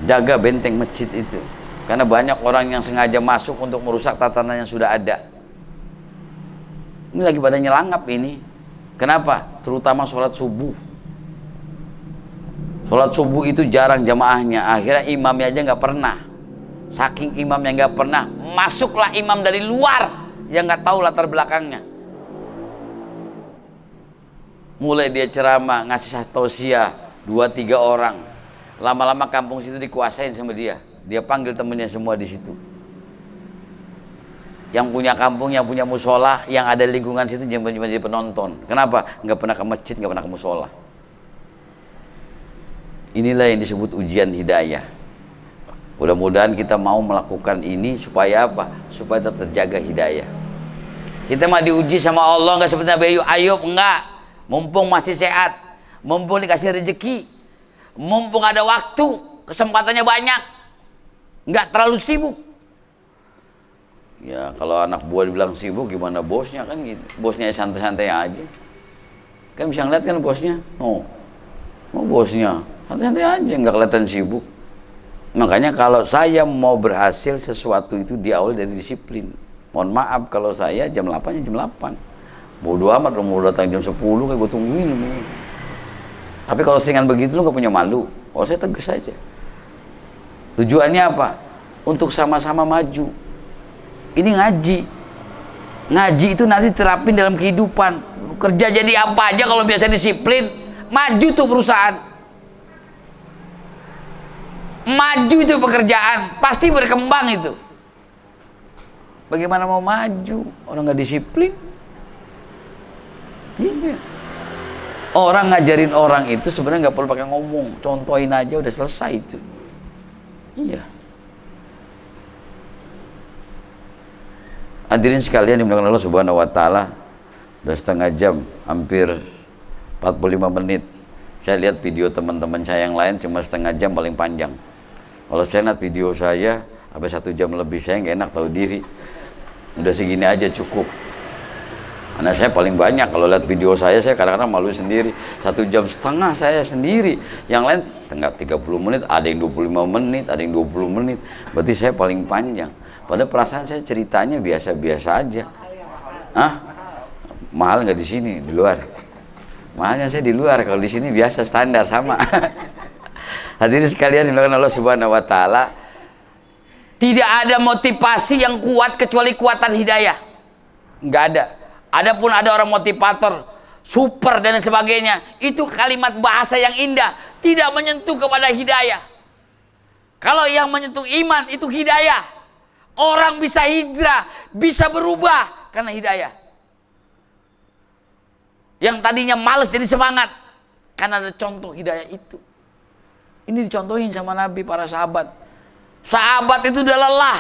jaga benteng masjid itu, karena banyak orang yang sengaja masuk untuk merusak tatanan yang sudah ada. Ini lagi pada nyelangap ini. Kenapa? Terutama sholat subuh. Sholat subuh itu jarang jamaahnya, akhirnya imamnya aja nggak pernah. Saking imamnya nggak pernah, masuklah imam dari luar yang nggak tahu latar belakangnya. Mulai dia ceramah, ngasih tausiah 2-3 orang. Lama-lama kampung situ dikuasain sama dia. Dia panggil temennya semua di situ. Yang punya kampung, yang punya musola, yang ada di lingkungan situ cuma jadi penonton. Kenapa? Nggak pernah ke masjid, nggak pernah ke musola. Inilah yang disebut ujian hidayah. Mudah-mudahan kita mau melakukan ini supaya apa? Supaya tetap terjaga hidayah. Kita mah diuji sama Allah, nggak seperti Nabi Ayub, enggak. Mumpung masih sehat, mumpung dikasih rezeki, mumpung ada waktu, kesempatannya banyak. nggak terlalu sibuk. Ya kalau anak buah dibilang sibuk gimana bosnya kan gitu. Bosnya santai-santai aja. Kan bisa ngeliat kan bosnya. Oh bosnya santai-santai aja, nggak kelihatan sibuk. Makanya kalau saya mau berhasil sesuatu itu diawali dari disiplin. Mohon maaf kalau saya jam 8 ya jam 8. Bodoh amat lo mau datang jam 10 kayak gue tungguin. Tapi kalau seringan begitu lo gak punya malu. Oh saya tegas aja. Tujuannya apa? Untuk sama-sama maju. Ini ngaji. Ngaji itu nanti terapin dalam kehidupan. Kerja jadi apa aja kalau biasa disiplin, maju tuh perusahaan. Maju itu pekerjaan, pasti berkembang itu. Bagaimana mau maju? Orang nggak disiplin. Iya. Orang ngajarin orang itu sebenarnya nggak perlu pakai ngomong, contohin aja udah selesai itu. Iya. Hadirin sekalian dimuliakan Allah Subhanahu wa taala, udah setengah jam, hampir 45 menit. Saya lihat video teman-teman saya yang lain cuma setengah jam paling panjang. Kalau saya lihat video saya sampai 1 jam lebih, saya nggak enak tahu diri. Udah segini aja cukup. Karena saya paling banyak kalau lihat video saya kadang-kadang malu sendiri. 1,5 jam saya sendiri. Yang lain setengah 30 menit, ada yang 25 menit, ada yang 20 menit. Berarti saya paling panjang. Padahal perasaan saya ceritanya biasa-biasa aja. Hah? Mahal nggak di sini, di luar? Mahalnya saya di luar, kalau di sini biasa standar sama. Hadirin sekalian dimuliakan Allah Subhanahu wa taala, tidak ada motivasi yang kuat kecuali kuatan hidayah. Nggak ada. Adapun ada orang motivator, super dan sebagainya, itu kalimat bahasa yang indah, tidak menyentuh kepada hidayah. Kalau yang menyentuh iman itu hidayah. Orang bisa hijrah, bisa berubah karena hidayah. Yang tadinya malas jadi semangat karena ada contoh hidayah itu. Ini dicontohin sama Nabi, para sahabat. Sahabat itu udah lelah,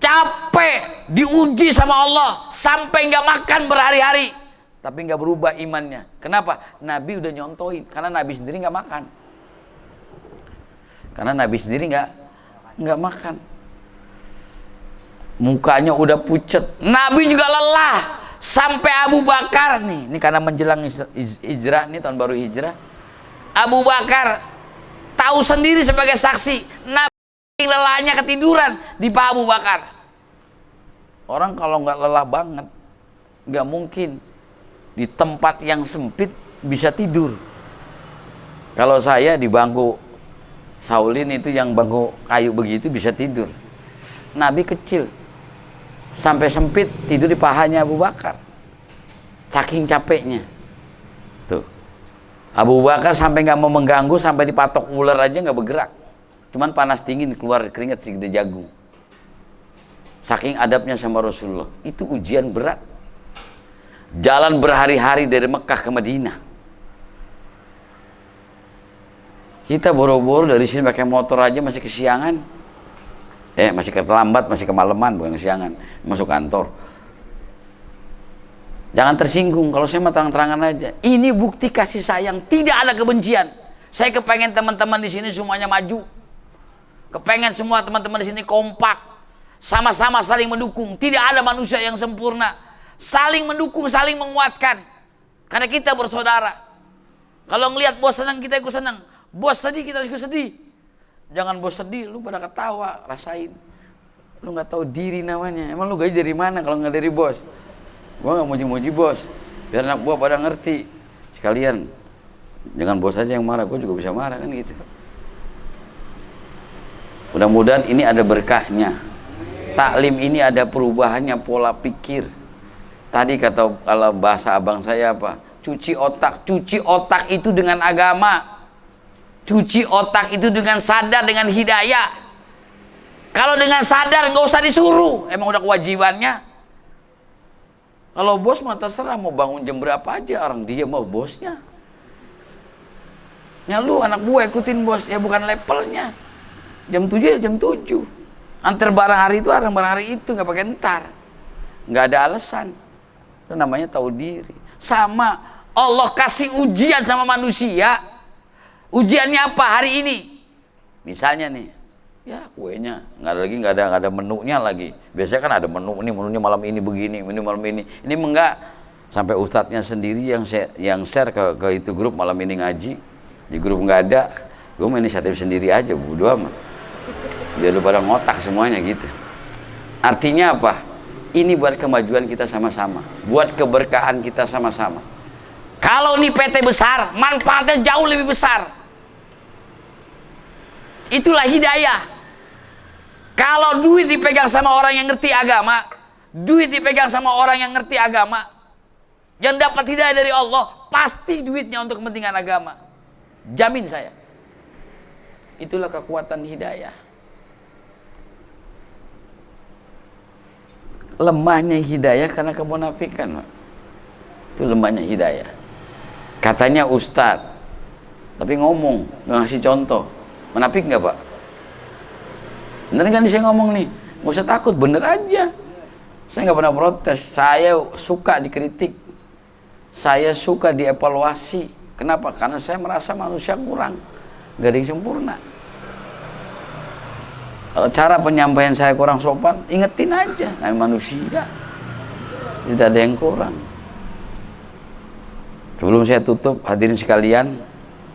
capek, diuji sama Allah sampai nggak makan berhari-hari, tapi nggak berubah imannya. Kenapa? Nabi udah nyontohin, karena Nabi sendiri nggak makan. Karena Nabi sendiri nggak makan. Mukanya udah pucet. Nabi juga lelah sampai Abu Bakar nih. Ini karena menjelang hijrah nih, tahun baru hijrah. Abu Bakar tahu sendiri sebagai saksi. Nabi lelahnya ketiduran di Pak Abu Bakar. Orang kalau nggak lelah banget, nggak mungkin di tempat yang sempit bisa tidur. Kalau saya di bangku Saulin itu yang bangku kayu begitu bisa tidur. Nabi kecil, sampai sempit tidur di pahanya Abu Bakar, saking capeknya. Tuh, Abu Bakar sampai nggak mau mengganggu, sampai dipatok ular aja nggak bergerak, cuman panas dingin keluar keringat segede jagung. Saking adabnya sama Rasulullah. Itu ujian berat. Jalan berhari-hari dari Mekah ke Madinah. Kita boro-boro dari sini pakai motor aja masih kesiangan. Masih terlambat, masih kemalaman, bukan kesiangan, masuk kantor. Jangan tersinggung, kalau saya mah terang-terangan aja. Ini bukti kasih sayang, tidak ada kebencian. Saya kepengen teman-teman di sini semuanya maju. Kepengen semua teman-teman di sini kompak, sama-sama saling mendukung. Tidak ada manusia yang sempurna. Saling mendukung, saling menguatkan. Karena kita bersaudara. Kalau ngelihat bos senang, kita ikut senang. Bos sedih, kita ikut sedih. Jangan bos sedih, lu pada ketawa, rasain. Lu nggak tahu diri namanya. Emang lu gaji dari mana kalau nggak dari bos? Gua nggak muji-muji bos, biar anak gua pada ngerti. Sekalian, jangan bos aja yang marah, gua juga bisa marah kan gitu. Mudah-mudahan ini ada berkahnya. Taklim ini ada perubahannya pola pikir. Tadi kata kalau bahasa abang saya apa? Cuci otak. Cuci otak itu dengan agama. Cuci otak itu dengan sadar, dengan hidayah. Kalau dengan sadar nggak usah disuruh, emang udah kewajibannya. Kalau bos mah terserah mau bangun jam berapa aja, orang dia mau bosnya. Ya lu anak buah ikutin bos, ya bukan levelnya. Jam 7 ya jam 7. Antar barang hari itu, barang hari itu, nggak pakai entar. Nggak ada alasan. Itu namanya tahu diri. Sama Allah kasih ujian sama manusia. Ujiannya apa hari ini? Misalnya nih, Ya kuenya nggak ada menunya lagi. Biasanya kan ada menu, ini menunya malam ini begini, ini malam ini. Ini enggak. Sampai ustadznya sendiri yang share ke itu grup malam ini ngaji. Di grup nggak ada. Gue mau inisiatif sendiri aja, bodo amat. Biar lu pada ngotak semuanya gitu. Artinya apa? Ini buat kemajuan kita sama-sama, buat keberkahan kita sama-sama. Kalau ini PT besar, manfaatnya jauh lebih besar. Itulah hidayah. Kalau duit dipegang sama orang yang ngerti agama, duit dipegang sama orang yang ngerti agama, yang dapat hidayah dari Allah, pasti duitnya untuk kepentingan agama. Jamin saya. Itulah kekuatan hidayah. Lemahnya hidayah karena kemunafikan. Itu lemahnya hidayah. Katanya ustadz, tapi ngomong, nggak ngasih contoh. Menafik nggak Pak? Bener kan saya ngomong nih? Nggak usah takut, bener aja. Saya nggak pernah protes. Saya suka dikritik. Saya suka dievaluasi. Kenapa? Karena saya merasa manusia kurang. Nggak ada yang sempurna. Kalau cara penyampaian saya kurang sopan, ingetin aja. Namanya manusia. Tidak ada yang kurang. Sebelum saya tutup, hadirin sekalian,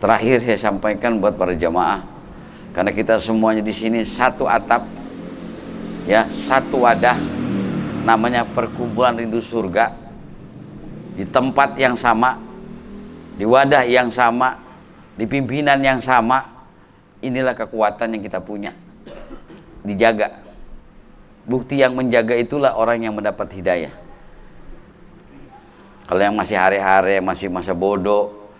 terakhir saya sampaikan buat para jamaah, karena kita semuanya di sini satu atap, ya, satu wadah, namanya perkumpulan rindu surga, di tempat yang sama, di wadah yang sama, di pimpinan yang sama. Inilah kekuatan yang kita punya, dijaga. Bukti yang menjaga itulah orang yang mendapat hidayah. Kalau yang masih hare-hare, masih masa bodoh,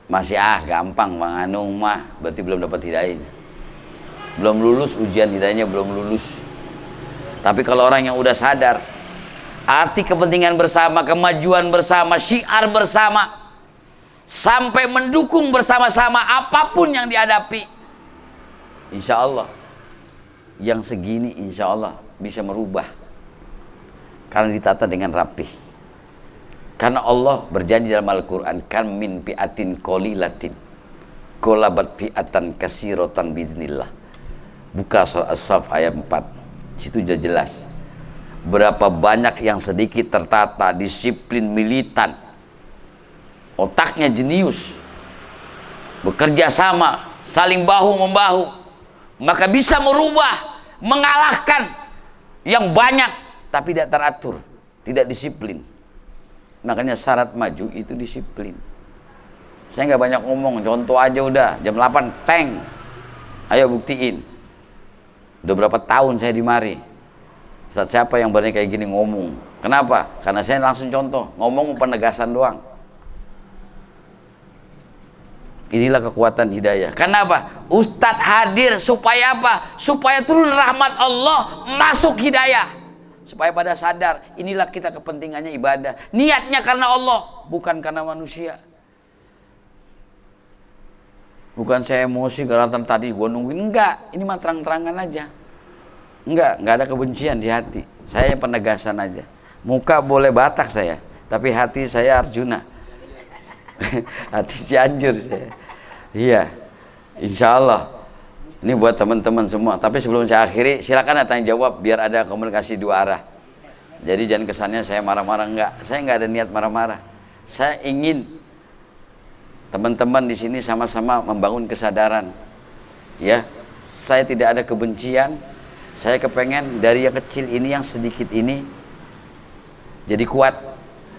masih gampang Bang Anung mah, berarti belum dapat hidayah. Belum lulus ujian hidayahnya, belum lulus. Tapi kalau orang yang udah sadar arti kepentingan bersama, kemajuan bersama, syiar bersama, sampai mendukung bersama-sama apapun yang dihadapi, insya Allah yang segini insya Allah bisa merubah, karena ditata dengan rapih. Karena Allah berjanji dalam Al-Quran, kan min fi'atin qolilatin qolabat fi'atan katsiratan biiznillah. Buka surah As-Saff ayat 4. Situ sudah jelas berapa banyak yang sedikit tertata, disiplin, militan, otaknya jenius, bekerja sama, saling bahu membahu, maka bisa merubah, mengalahkan yang banyak tapi tidak teratur, tidak disiplin. Makanya syarat maju itu disiplin. Saya nggak banyak ngomong, contoh aja udah jam 8 tank. Ayo buktiin. Udah berapa tahun saya di mari. Saat siapa yang berani kayak gini ngomong? Kenapa? Karena saya langsung contoh, ngomong penegasan doang. Inilah kekuatan hidayah. Kenapa? Ustadz hadir supaya apa? Supaya turun rahmat Allah, masuk hidayah. Supaya pada sadar, inilah kita kepentingannya ibadah. Niatnya karena Allah, bukan karena manusia. Bukan saya emosi karena tadi gue nungguin. Enggak, ini mah terang-terangan aja. Enggak ada kebencian di hati. Saya penegasan aja. Muka boleh Batak saya, tapi hati saya Arjuna. Hati Cianjur saya. Iya, insya Allah. Ini buat teman-teman semua. Tapi sebelum saya akhiri, silakan tanya jawab biar ada komunikasi dua arah. Jadi jangan kesannya saya marah-marah, enggak. Saya enggak ada niat marah-marah. Saya ingin teman-teman di sini sama-sama membangun kesadaran. Ya, saya tidak ada kebencian. Saya kepengen dari yang kecil ini, yang sedikit ini jadi kuat,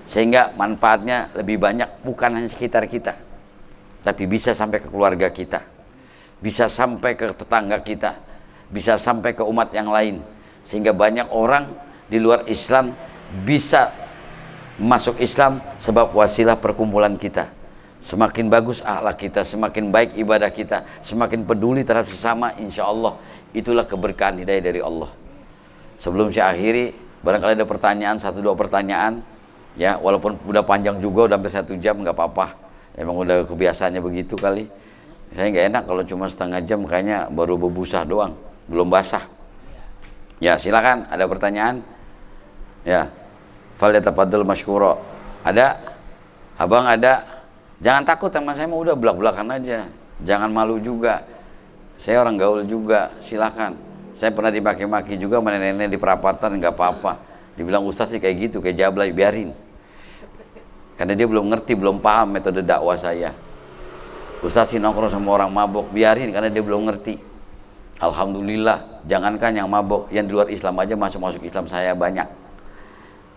sehingga manfaatnya lebih banyak, bukan hanya sekitar kita, tapi bisa sampai ke keluarga kita, bisa sampai ke tetangga kita, bisa sampai ke umat yang lain, sehingga banyak orang di luar Islam bisa masuk Islam sebab wasilah perkumpulan kita. Semakin bagus akhlak kita, semakin baik ibadah kita, semakin peduli terhadap sesama, insya Allah itulah keberkahan hidayah dari Allah. Sebelum saya akhiri, barangkali ada pertanyaan, 1-2 pertanyaan, ya, walaupun udah panjang juga, udah hampir 1 jam, nggak apa-apa. Emang udah kebiasaannya begitu kali. Saya nggak enak kalau cuma setengah jam, kayaknya baru bebusah doang, belum basah. Ya, silakan, ada pertanyaan? Ya, falyatafaddal masykura. Ada? Abang ada? Jangan takut, teman saya mau udah belak-belakan aja. Jangan malu juga. Saya orang gaul juga, silakan. Saya pernah dimaki-maki juga sama nenek-nenek di perapatan, nggak apa-apa. Dibilang ustaz sih kayak gitu, kayak jablay, biarin. Karena dia belum ngerti, belum paham metode dakwah saya. Ustaz sih nongkrong sama orang mabok, biarin karena dia belum ngerti. Alhamdulillah, jangankan yang mabok, yang di luar Islam aja masuk Islam saya banyak.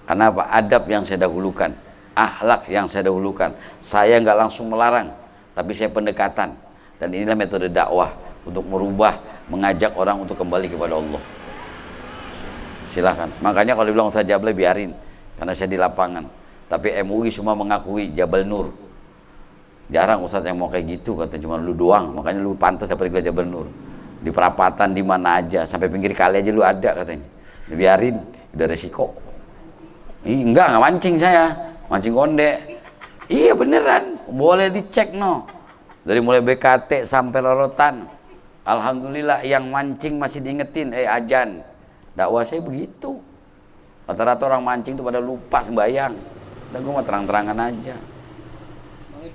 Karena apa? Adab yang saya dahulukan, akhlak yang saya dahulukan. Saya nggak langsung melarang, tapi saya pendekatan. Dan inilah metode dakwah untuk merubah, mengajak orang untuk kembali kepada Allah. Silahkan. Makanya kalau dibilang Ustaz Jablay, biarin, karena saya di lapangan. Tapi MUI semua mengakui Jabal Nur. Jarang Ustaz yang mau kayak gitu, kata cuma lu doang. Makanya lu pantas dapat gelar Jabal Nur. Di perapatan, di mana aja, sampai pinggir kali aja lu ada katanya. Biarin, udah resiko. Enggak mancing saya, mancing konde. Iya beneran, boleh dicek no. Dari mulai BKT sampai lorotan. Alhamdulillah yang mancing masih diingetin, ajan. Dakwah saya begitu. Rata-rata orang mancing tuh pada lupa sembahyang. Dan gue mah terang-terangan aja.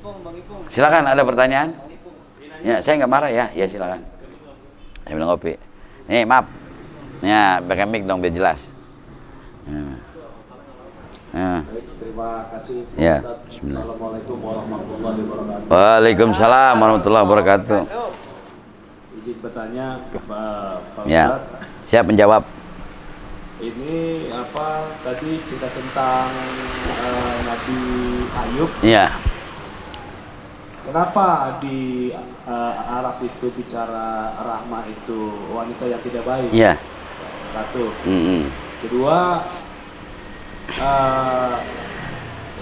Bang Ipung. Silakan, ada pertanyaan? Ya, saya nggak marah ya. Ya silakan. Saya bilang kopi. Nih maaf. Ya, pakai mic dong biar jelas. Terima kasih ya. Assalamualaikum warahmatullahi wabarakatuh. Waalaikumsalam warahmatullahi wabarakatuh. Izin bertanya Pak Ya, Ustadz. siap menjawab. Ini apa tadi cerita tentang Nabi Ayub. Iya. Kenapa di Arab itu bicara rahmah itu wanita yang tidak baik? Iya. Satu. Kedua,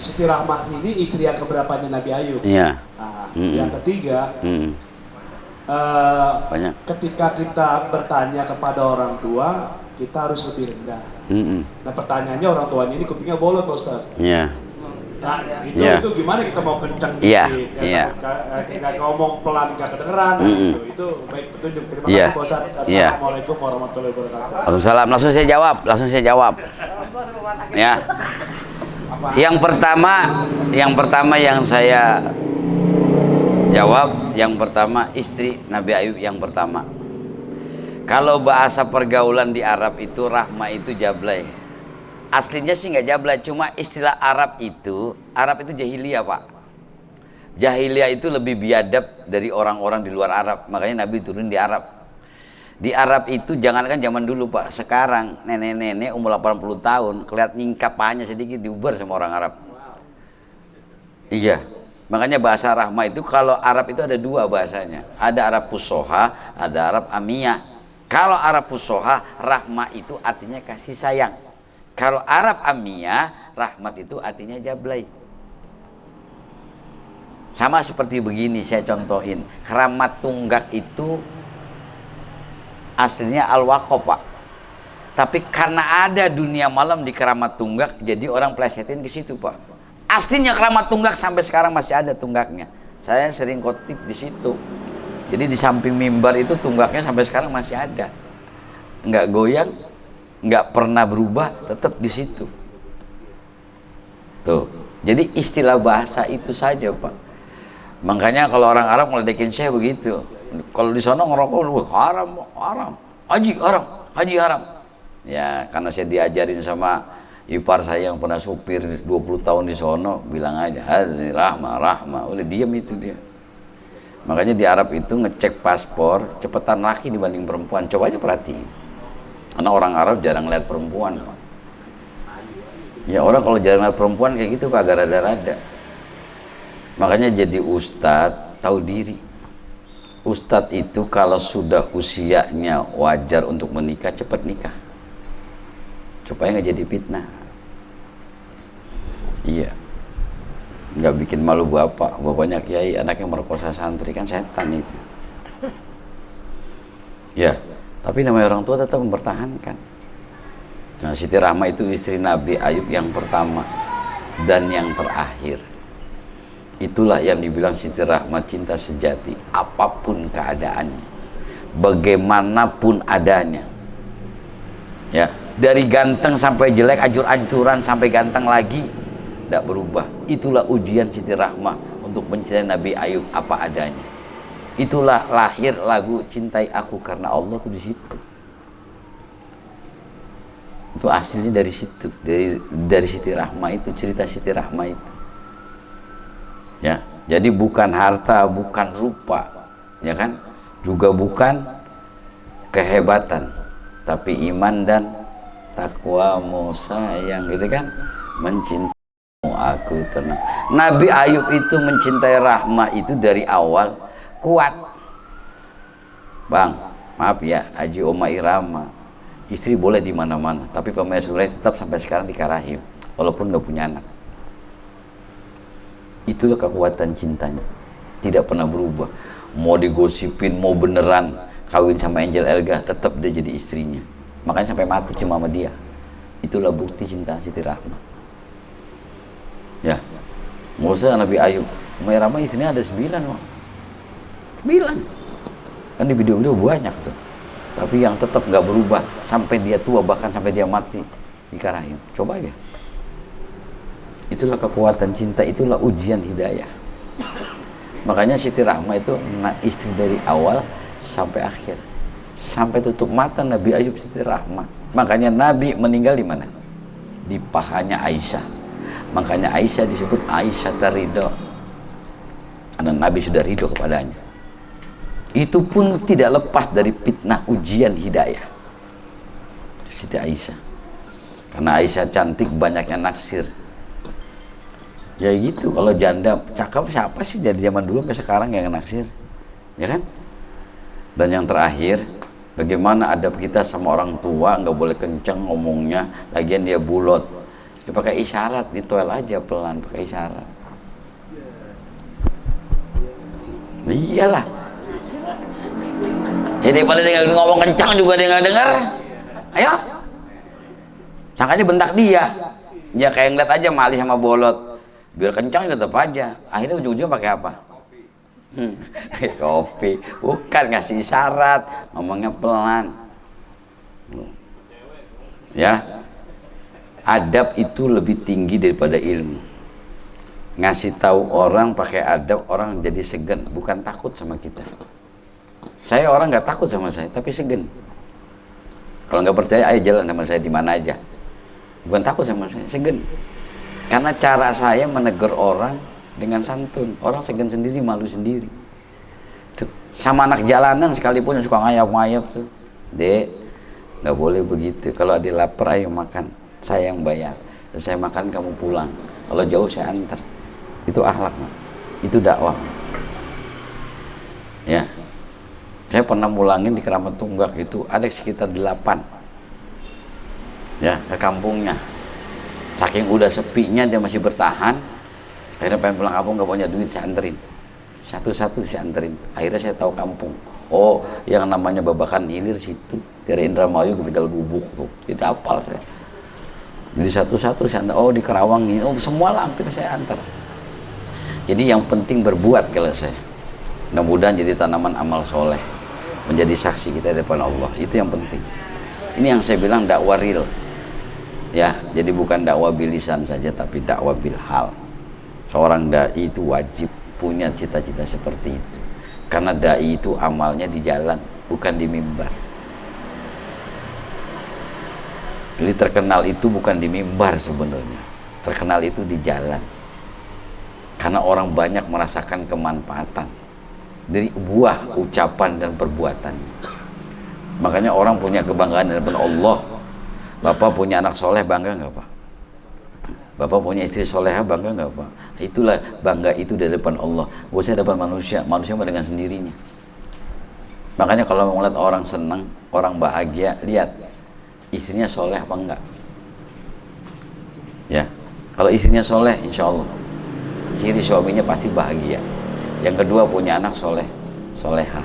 Siti Rahmah ini istri yang keberapanya Nabi Ayub. iya. Nah, yang ketiga, banyak. ketika kita bertanya kepada orang tua, kita harus lebih rendah. Nah pertanyaannya orang tuanya ini kupingnya bolot Pak Ustaz. Iya. Nah itu gimana kita mau kencang Iya, dikit, iya. Kita ngomong pelan gak kedengeran, itu baik petunjuk. Terima Iya. kasih Pak Ustaz. Iya. Assalamualaikum warahmatullahi wabarakatuh. Waalaikumsalam. Langsung saya jawab. Ya. Yang pertama yang saya jawab, yang pertama istri Nabi Ayub yang pertama. Kalau bahasa pergaulan di Arab itu rahmah itu jablay. Aslinya sih nggak jablay, cuma istilah Arab itu jahiliyah Pak. Jahiliyah itu lebih biadab dari orang-orang di luar Arab, makanya Nabi turun di Arab. Di Arab itu jangankan zaman dulu Pak, sekarang nenek-nenek umur 80 tahun kelihatan nyingkap pahanya sedikit diubar sama orang Arab. Iya, makanya bahasa rahmah itu kalau Arab itu ada dua bahasanya, ada Arab Fusoha, ada Arab Amiyah. Kalau Arab Fusoha, rahmah itu artinya kasih sayang. Kalau Arab Amiyah, rahmat itu artinya jablay. Sama seperti begini, saya contohin. Keramat tunggak itu aslinya al-waqaf Pak. Tapi karena ada dunia malam di keramat tunggak, jadi orang plesetin ke situ Pak. Aslinya keramat tunggak sampai sekarang masih ada tunggaknya. Saya sering khotib di situ. Jadi di samping mimbar itu tunggaknya sampai sekarang masih ada. Nggak goyang, nggak pernah berubah, tetap di situ. Tuh. Jadi istilah bahasa itu saja Pak. Makanya kalau orang Arab ngeledekin saya begitu. Kalau di sana ngerokok, haram, haji haram. Ya, karena saya diajarin sama ipar saya yang pernah supir 20 tahun di sono, bilang aja, hadri rahmah, udah diam itu dia. Makanya di Arab itu ngecek paspor cepetan laki dibanding perempuan. Coba aja perhatiin. Karena orang Arab jarang lihat perempuan Pak. Ya orang kalau jarang lihat perempuan kayak gitu kagak rada-rada. Makanya jadi ustadz tahu diri. Ustadz itu kalau sudah usianya wajar untuk menikah, cepat nikah supaya nggak jadi fitnah. Iya, nggak bikin malu bapaknya kiai, anaknya merkosa santri, kan setan itu. Ya, tapi namanya orang tua tetap mempertahankan. Nah, Siti Rahmah itu istri Nabi Ayub yang pertama dan yang terakhir. Itulah yang dibilang Siti Rahmah cinta sejati, apapun keadaannya, bagaimanapun adanya. Ya, dari ganteng sampai jelek, ancur-ancuran sampai ganteng lagi, tidak berubah. Itulah ujian Siti Rahmah untuk mencintai Nabi Ayub apa adanya. Itulah lahir lagu Cintai Aku Karena Allah tuh di situ. Itu aslinya dari situ, dari Siti Rahma itu, cerita Siti Rahma itu. Ya, jadi bukan harta, bukan rupa, ya kan? Juga bukan kehebatan, tapi iman dan takwamu sayang, gitu kan? Mencintaimu aku tenang. Nabi Ayub itu mencintai Rahma itu dari awal kuat. Bang, maaf ya, Haji Oma Irama, istri boleh di mana-mana, tapi permaisuri tetap sampai sekarang di Karahim, walaupun nggak punya anak. Itulah kekuatan cintanya, tidak pernah berubah. Mau digosipin, mau beneran kawin sama Angel Elga, tetap dia jadi istrinya. Makanya sampai mati cuma sama dia. Itulah bukti cinta Siti Rahma. Ya, Musa, Nabi Ayub, Umay Rama istrinya ada 9, Bang. 9. Kan di video-video banyak tuh. Tapi yang tetap nggak berubah sampai dia tua, bahkan sampai dia mati di Karahim. Coba aja. Itulah kekuatan cinta, itulah ujian hidayah. Makanya Siti Rahma itu istri dari awal sampai akhir, sampai tutup mata Nabi Ayub Siti Rahma. Makanya Nabi meninggal di mana? Di pahanya Aisyah. Makanya Aisyah disebut Aisyah ridho, karena Nabi sudah ridho kepadanya. Itu pun tidak lepas dari fitnah ujian hidayah Siti Aisyah, karena Aisyah cantik, banyaknya naksir. Ya gitu, kalau janda cakep siapa sih dari zaman dulu sampai sekarang yang naksir, ya kan? Dan yang terakhir, bagaimana adab kita sama orang tua, nggak boleh kenceng ngomongnya, lagian dia bulot, dia pakai isyarat, ditoel aja pelan, pakai isyarat. Iyalah, jadi paling dia ngomong kencang juga dia nggak dengar. Ayo, sangkanya bentak dia, ya kayak ngeliat aja Mali sama bolot, biar kencang tetap aja. Akhirnya ujung-ujungnya pakai apa? Kopi. Bukan, ngasih isyarat, ngomongnya pelan. Ya, adab itu lebih tinggi daripada ilmu. Ngasih tahu orang pakai adab, orang jadi segan, bukan takut sama kita. Saya orang nggak takut sama saya, tapi segan. Kalau nggak percaya, ayo jalan sama saya di mana aja. Bukan takut sama saya, segan. Karena cara saya menegur orang dengan santun, orang segan sendiri, malu sendiri. Tuh. Sama anak jalanan sekalipun yang suka ngayap-ngayap tuh, Dek, nggak boleh begitu. Kalau ada lapar, ayo makan, saya yang bayar. Dan saya makan, kamu pulang. Kalau jauh saya antar. Itu akhlak, itu dakwah. Ya, saya pernah mulangin di Keramat Tunggak itu ada sekitar 8, ya, ke kampungnya. Saking udah sepinya dia masih bertahan, akhirnya pengen pulang kampung, nggak punya duit, saya anterin satu-satu, saya anterin. Akhirnya saya tahu kampung, oh yang namanya Babakan Hilir situ, dari Indramayu ke Tegal Gubuk tuh, tidak hafal saya. Jadi satu-satu saya antar, oh di Kerawang ini, oh semua hampir saya antar. Jadi yang penting berbuat kalau saya. Mudah-mudahan jadi tanaman amal soleh, menjadi saksi kita di depan Allah, itu yang penting. Ini yang saya bilang dakwah real. Ya, jadi bukan dakwah bilisan saja, tapi dakwah bil hal. Seorang dai itu wajib punya cita-cita seperti itu, karena dai itu amalnya di jalan, bukan di mimbar. Jadi terkenal itu bukan di mimbar sebenarnya, terkenal itu di jalan, karena orang banyak merasakan kemanfaatan dari buah ucapan dan perbuatan. Makanya orang punya kebanggaan di depan Allah. Bapak punya anak soleh, bangga nggak Pak? Bapak punya istri soleha, bangga nggak Pak? Itulah bangga itu di depan Allah. Bukan saya depan manusia, manusia dengan sendirinya. Makanya kalau mau lihat orang senang, orang bahagia, lihat istrinya soleh apa enggak. Ya, kalau istrinya soleh, insya Allah ciri suaminya pasti bahagia. Yang kedua punya anak soleh, soleha,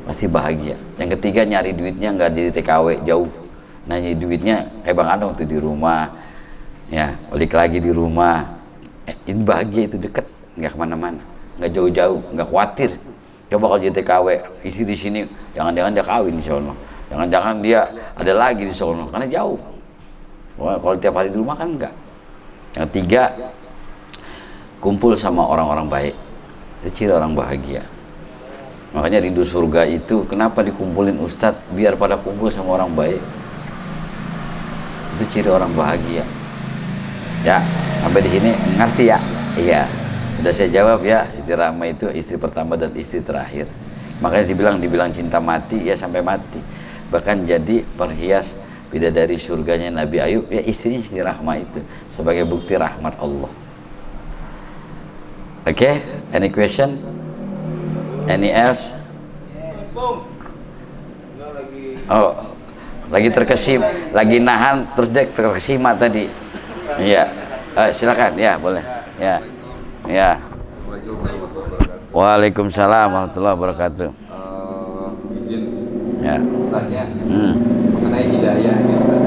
pasti bahagia. Yang ketiga nyari duitnya nggak di TKW jauh. Nanya duitnya kayak Bang Anong tuh di rumah, ya balik lagi di rumah. Ini bahagia, itu deket, nggak kemana-mana, nggak jauh-jauh, nggak khawatir. Coba kalau di TKW isi di sini, jangan-jangan dia kawin di sono, jangan-jangan dia ada lagi di sono, karena jauh. Kalau tiap hari di rumah kan enggak. Yang tiga, kumpul sama orang-orang baik, itu ciri orang bahagia. Makanya rindu surga itu kenapa dikumpulin ustadz? Biar pada kumpul sama orang baik. Itu ciri orang bahagia. Ya, sampai di sini ngerti ya? Iya. Sudah saya jawab ya. Siti Rahma itu istri pertama dan istri terakhir. Makanya dibilang cinta mati ya sampai mati. Bahkan jadi perhias bidadari surganya Nabi Ayub ya istrinya Siti Rahma itu sebagai bukti rahmat Allah. Okay, any question? Any else? Oh, lagi terkesima, lagi nahan terus dia terkesima tadi. Iya, silakan ya boleh. Ya, ya. Waalaikumsalam warahmatullahi wabarakatuh. Izin Ya. tanya mengenai hidayah ya Ustaz.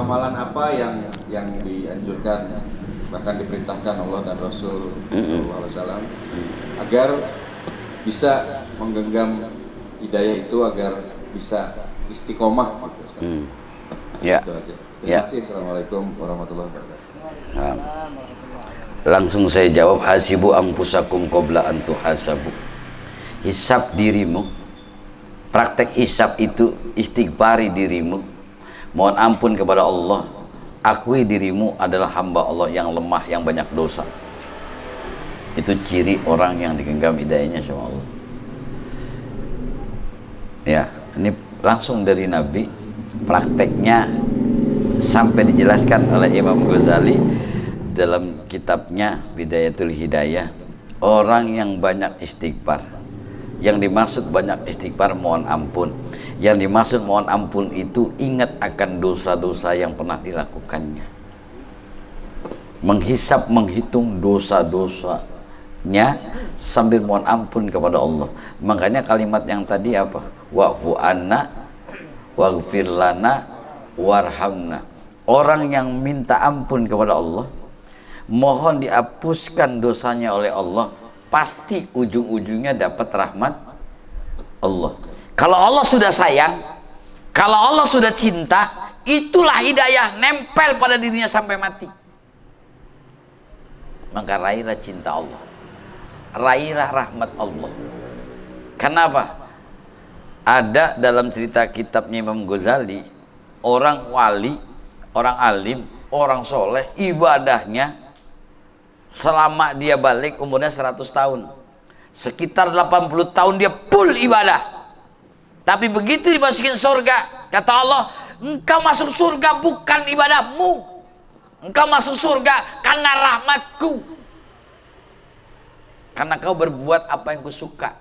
Amalan apa yang dianjurkan bahkan diperintahkan Allah dan Rasul Sallallahu Alaihi Wasallam agar bisa menggenggam hidayah itu agar bisa istiqomah gitu Ustaz. Ya. Itu aja. Terima Ya. kasih. Assalamualaikum warahmatullahi wabarakatuh. Nah, langsung saya jawab, hasibu anfusakum qabla an tuhasabu. Hisab dirimu. Praktek hisab itu istighfari dirimu. Mohon ampun kepada Allah. Akui dirimu adalah hamba Allah yang lemah, yang banyak dosa. Itu ciri orang yang digenggam hidayahnya sama Allah. Ya, ini langsung dari Nabi. Prakteknya sampai dijelaskan oleh Imam Ghazali dalam kitabnya Bidayatul Hidayah. Orang yang banyak istighfar, yang dimaksud banyak istighfar mohon ampun, yang dimaksud mohon ampun itu ingat akan dosa-dosa yang pernah dilakukannya, menghisap, menghitung dosa-dosanya sambil mohon ampun kepada Allah. Makanya kalimat yang tadi apa? Wa'fu anna waghfir lana warhamna. Orang yang minta ampun kepada Allah, mohon dihapuskan dosanya oleh Allah, pasti ujung-ujungnya dapat rahmat Allah. Kalau Allah sudah sayang, kalau Allah sudah cinta, itulah hidayah nempel pada dirinya sampai mati. Maka raihlah cinta Allah, raihlah rahmat Allah. Kenapa? Ada dalam cerita kitabnya Imam Ghazali, orang wali, orang alim, orang soleh, ibadahnya selama dia balik umurnya 100 tahun, sekitar 80 tahun dia full ibadah. Tapi begitu dimasukin surga, kata Allah, engkau masuk surga bukan ibadahmu, engkau masuk surga karena rahmatku, karena kau berbuat apa yang kusuka.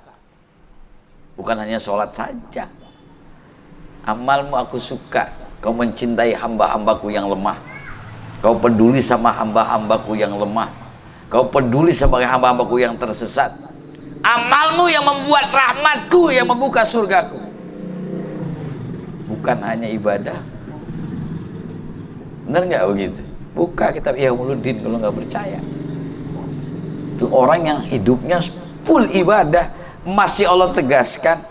Bukan hanya sholat saja, amalmu aku suka. Kau mencintai hamba-hambaku yang lemah, kau peduli sama hamba-hambaku yang lemah, kau peduli sama hamba-hambaku yang tersesat. Amalmu yang membuat rahmatku, yang membuka surgaku, bukan hanya ibadah. Benar nggak begitu? Buka kitab Ihya Ulumuddin kalau nggak percaya. Itu orang yang hidupnya full ibadah. Masih Allah tegaskan,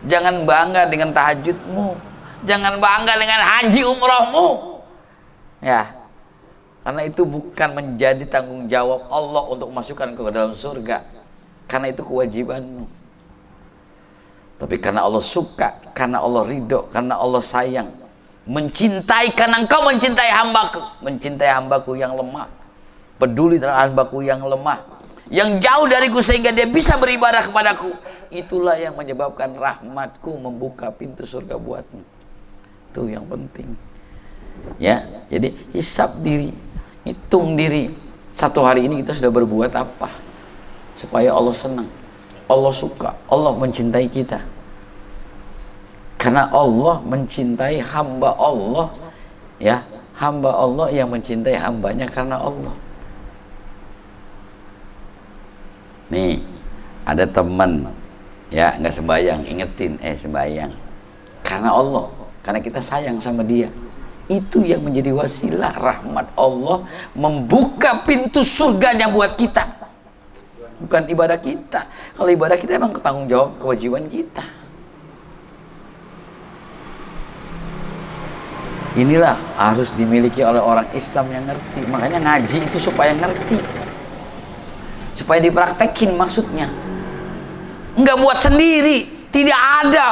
jangan bangga dengan tahajudmu, jangan bangga dengan haji umrohmu, ya, karena itu bukan menjadi tanggung jawab Allah untuk masukkan ke dalam surga, karena itu kewajibanmu. Tapi karena Allah suka, karena Allah ridho, karena Allah sayang, mencintai, karena engkau mencintai hambaku, mencintai hambaku yang lemah, peduli terhadap hambaku yang lemah, yang jauh dariku sehingga dia bisa beribadah kepadaku, itulah yang menyebabkan rahmatku membuka pintu surga buatmu. Itu yang penting ya. Jadi hisab diri, hitung diri, satu hari ini kita sudah berbuat apa supaya Allah senang, Allah suka, Allah mencintai kita. Karena Allah mencintai hamba Allah, ya, hamba Allah yang mencintai hambanya karena Allah. Nih, ada teman ya nggak sembahyang, ingetin, sembahyang karena Allah, karena kita sayang sama dia. Itu yang menjadi wasilah rahmat Allah membuka pintu surganya buat kita, bukan ibadah kita. Kalau ibadah kita emang tanggung jawab, kewajiban kita. Inilah harus dimiliki oleh orang Islam yang ngerti. Makanya ngaji itu supaya ngerti, supaya dipraktekin maksudnya. nggak buat sendiri. Tidak ada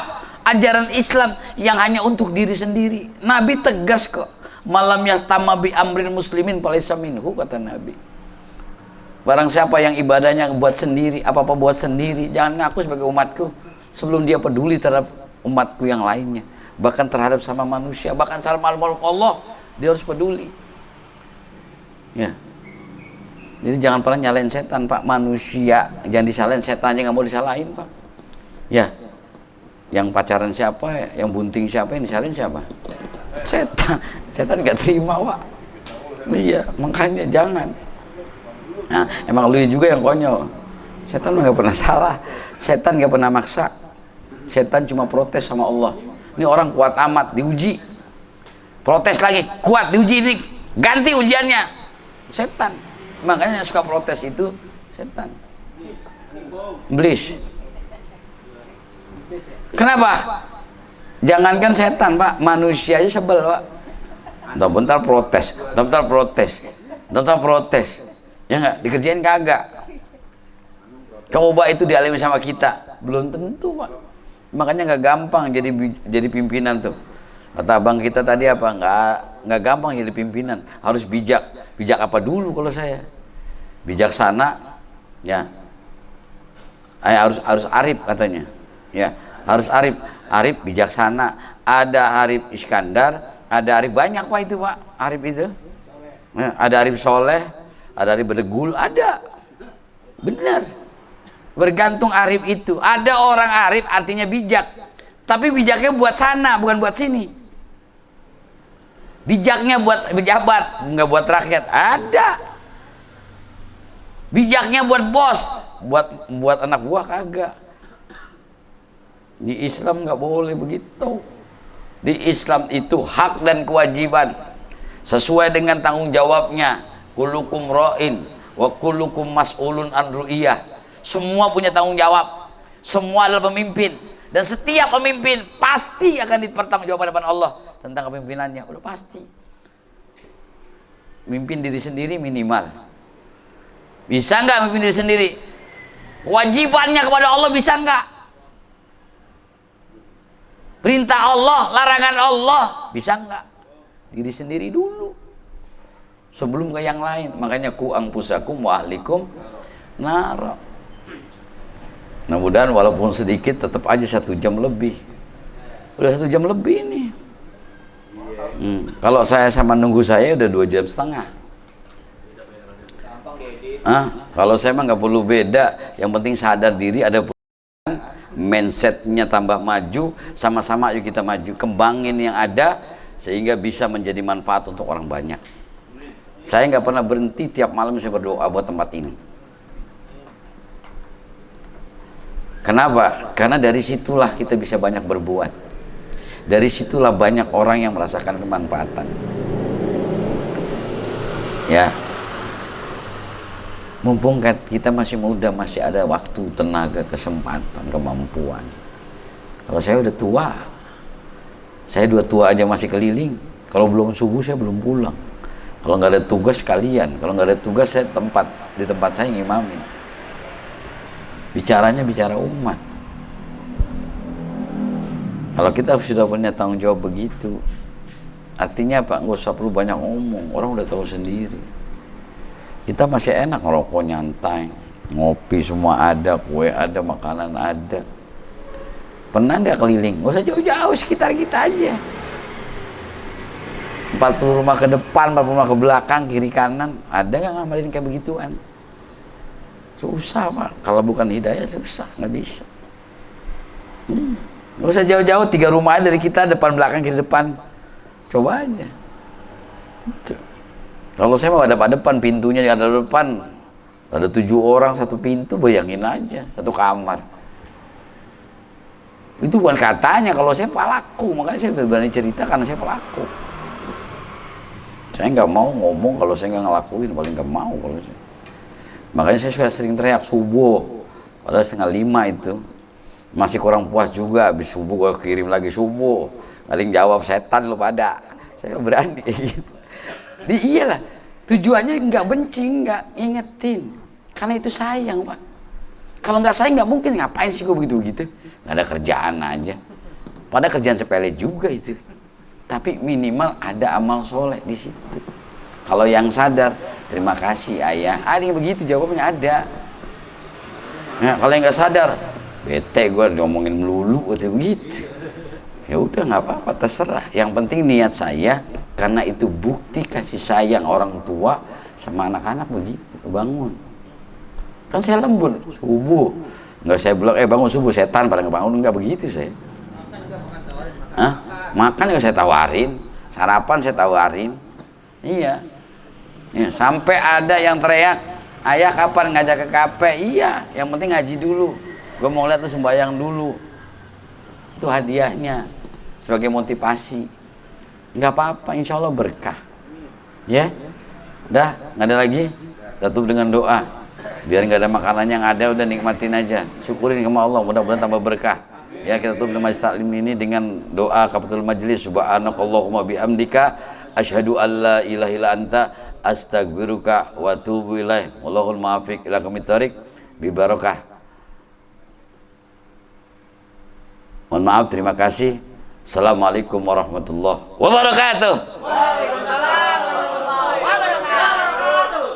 ajaran Islam yang hanya untuk diri sendiri. Nabi tegas kok, malam yahtama bi amril muslimin falaysa minhu, kata Nabi. Barang siapa yang ibadahnya buat sendiri, apa-apa buat sendiri, jangan ngaku sebagai umatku sebelum dia peduli terhadap umatku yang lainnya, bahkan terhadap sama manusia, bahkan sama makhluk Allah, dia harus peduli. Ya. Jadi jangan pernah nyalain setan, Pak. Manusia jangan disalahin, setannya nggak mau disalahin, Pak. Ya. Yang pacaran siapa, yang bunting siapa, yang disalahin siapa? Setan. Setan nggak terima, Pak. Iya, makanya jangan. Nah, emang lu juga yang konyol. Setan nggak pernah salah. Setan nggak pernah maksa. Setan cuma protes sama Allah. Ini orang kuat amat, diuji. Protes lagi, kuat, diuji ini. Ganti ujiannya. Setan. Makanya yang suka protes itu setan. Iblis. Kenapa? Jangankan setan, Pak, manusia aja sebel, Pak. Bentar protes, bentar protes, bentar protes. Ya nggak, dikerjain kagak. Coba itu dialami sama kita, belum tentu, Pak. Makanya nggak gampang jadi pimpinan tuh. Kata abang kita tadi apa? Nggak gampang jadi pimpinan. Harus bijak. Bijak apa dulu kalau saya? Bijaksana, ya. Harus arif katanya, ya. Harus arif. Arif bijaksana. Ada Arif Iskandar, ada Arif banyak, Pak, itu, Pak. Arif itu. Ya, ada Arif soleh, ada Arif berdegul, ada. Benar. Bergantung Arif itu. Ada orang Arif artinya bijak, tapi bijaknya buat sana, bukan buat sini. Bijaknya buat pejabat, nggak buat rakyat. Ada. Bijaknya buat bos, buat anak buah kagak. Di Islam nggak boleh begitu. Di Islam itu hak dan kewajiban sesuai dengan tanggung jawabnya. Kullukum ra'in wa kullukum mas'ulun an ru'iyah. Semua punya tanggung jawab. Semua adalah pemimpin, dan setiap pemimpin pasti akan dipertanggungjawabkan depan Allah tentang kepemimpinannya. Udah pasti. Mimpin diri sendiri minimal. Bisa nggak memimpin diri sendiri? Kewajibannya kepada Allah bisa nggak? Perintah Allah, larangan Allah, bisa nggak? Diri sendiri dulu, sebelum ke yang lain. Makanya ku angpusakum wa ahlikum nara. Mudah-mudahan walaupun sedikit, tetap aja 1 jam lebih. Udah 1 jam lebih nih. Kalau saya sama nunggu saya udah 2,5 jam. Kalau saya mah nggak perlu beda, yang penting sadar diri, ada perubahan, mindsetnya tambah maju, sama-sama yuk kita maju, kembangin yang ada sehingga bisa menjadi manfaat untuk orang banyak. Saya nggak pernah berhenti, tiap malam saya berdoa buat tempat ini. Kenapa? Karena dari situlah kita bisa banyak berbuat. Dari situlah banyak orang yang merasakan kemanfaatan. Ya. Mumpung kita masih muda, masih ada waktu, tenaga, kesempatan, kemampuan. Kalau saya udah tua, saya udah tua aja masih keliling. Kalau belum subuh saya belum pulang. Kalau nggak ada tugas sekalian, kalau nggak ada tugas saya di tempat saya ngimamin. Bicaranya bicara umat. Kalau kita sudah punya tanggung jawab begitu, artinya apa? Nggak usah perlu banyak ngomong, orang udah tahu sendiri. Kita masih enak ngerokok nyantai, ngopi semua ada, kue ada, makanan ada. Pernah nggak keliling? Nggak usah jauh-jauh, sekitar kita aja. 40 rumah ke depan, 40 rumah ke belakang, kiri kanan, ada nggak ngamalin kayak begituan? Susah, Pak. Kalau bukan hidayah susah, nggak bisa. Nggak usah jauh-jauh, 3 rumah dari kita, depan belakang kiri depan. Coba aja. Kalau saya mau ada depan, pintunya ada depan, ada 7 orang 1 pintu, bayangin aja, 1 kamar. Itu bukan katanya, kalau saya pelaku, makanya saya berani cerita karena saya pelaku. Saya nggak mau ngomong kalau saya nggak ngelakuin, paling nggak mau kalau saya. Makanya saya suka sering teriak subuh, padahal 4:30 itu. Masih kurang puas juga, habis subuh gue kirim lagi subuh. Paling jawab setan lu pada. Saya berani gitu. Iyalah, tujuannya nggak benci, nggak ingetin, karena itu sayang, Pak. Kalau nggak sayang nggak mungkin, ngapain sih gue begitu-begitu? Nggak ada kerjaan aja. Padahal kerjaan sepele juga itu. Tapi minimal ada amal soleh di situ. Kalau yang sadar, terima kasih ayah. Ada yang begitu jawabannya ada. Nah, kalau yang nggak sadar, bete gue diomongin melulu atau begitu. Ya udah nggak apa-apa, terserah. Yang penting niat saya, karena itu bukti kasih sayang orang tua sama anak-anak begitu. Bangun. Kan saya lembut, subuh. Nggak saya bilang, bangun subuh, setan pada ngebangun. Nggak begitu saya. Hah? Makan juga saya tawarin, sarapan saya tawarin. Iya. Ya, sampai ada yang teriak, ayah kapan ngajak ke kafe? Iya, yang penting ngaji dulu. Gue mau lihat tuh sembahyang dulu. Itu hadiahnya sebagai motivasi. Nggak apa-apa, insya Allah berkah. Ya, dah nggak ada lagi. Tutup dengan doa. Biar nggak ada makanan yang ada, udah nikmatin aja. Syukurin sama Allah, mudah-mudahan tambah berkah. Ya, kita tutup majlis taklim ini dengan doa kafatul majlis. Subhanakallahumma bihamdika asyhadu an la ilaha illa anta astaghfiruka wa atubu ilaih. Wallahul muwaffiq ila aqwamit thoriq bi barakah. Mohon maaf, terima kasih. Assalamualaikum warahmatullahi wabarakatuh. Waalaikumsalam warahmatullahi wabarakatuh.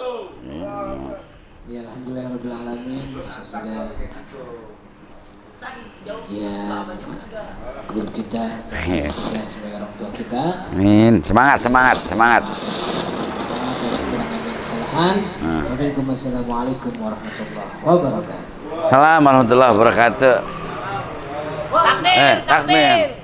Ya, alhamdulillahirabbil alamin. Ya, guru kita, ya, sebagai orang tua kita. Amin. Semangat. Kesalahan. Waalaikumsalam warahmatullahi wabarakatuh. Assalamualaikum warahmatullahi wabarakatuh. Takbir, Takbir.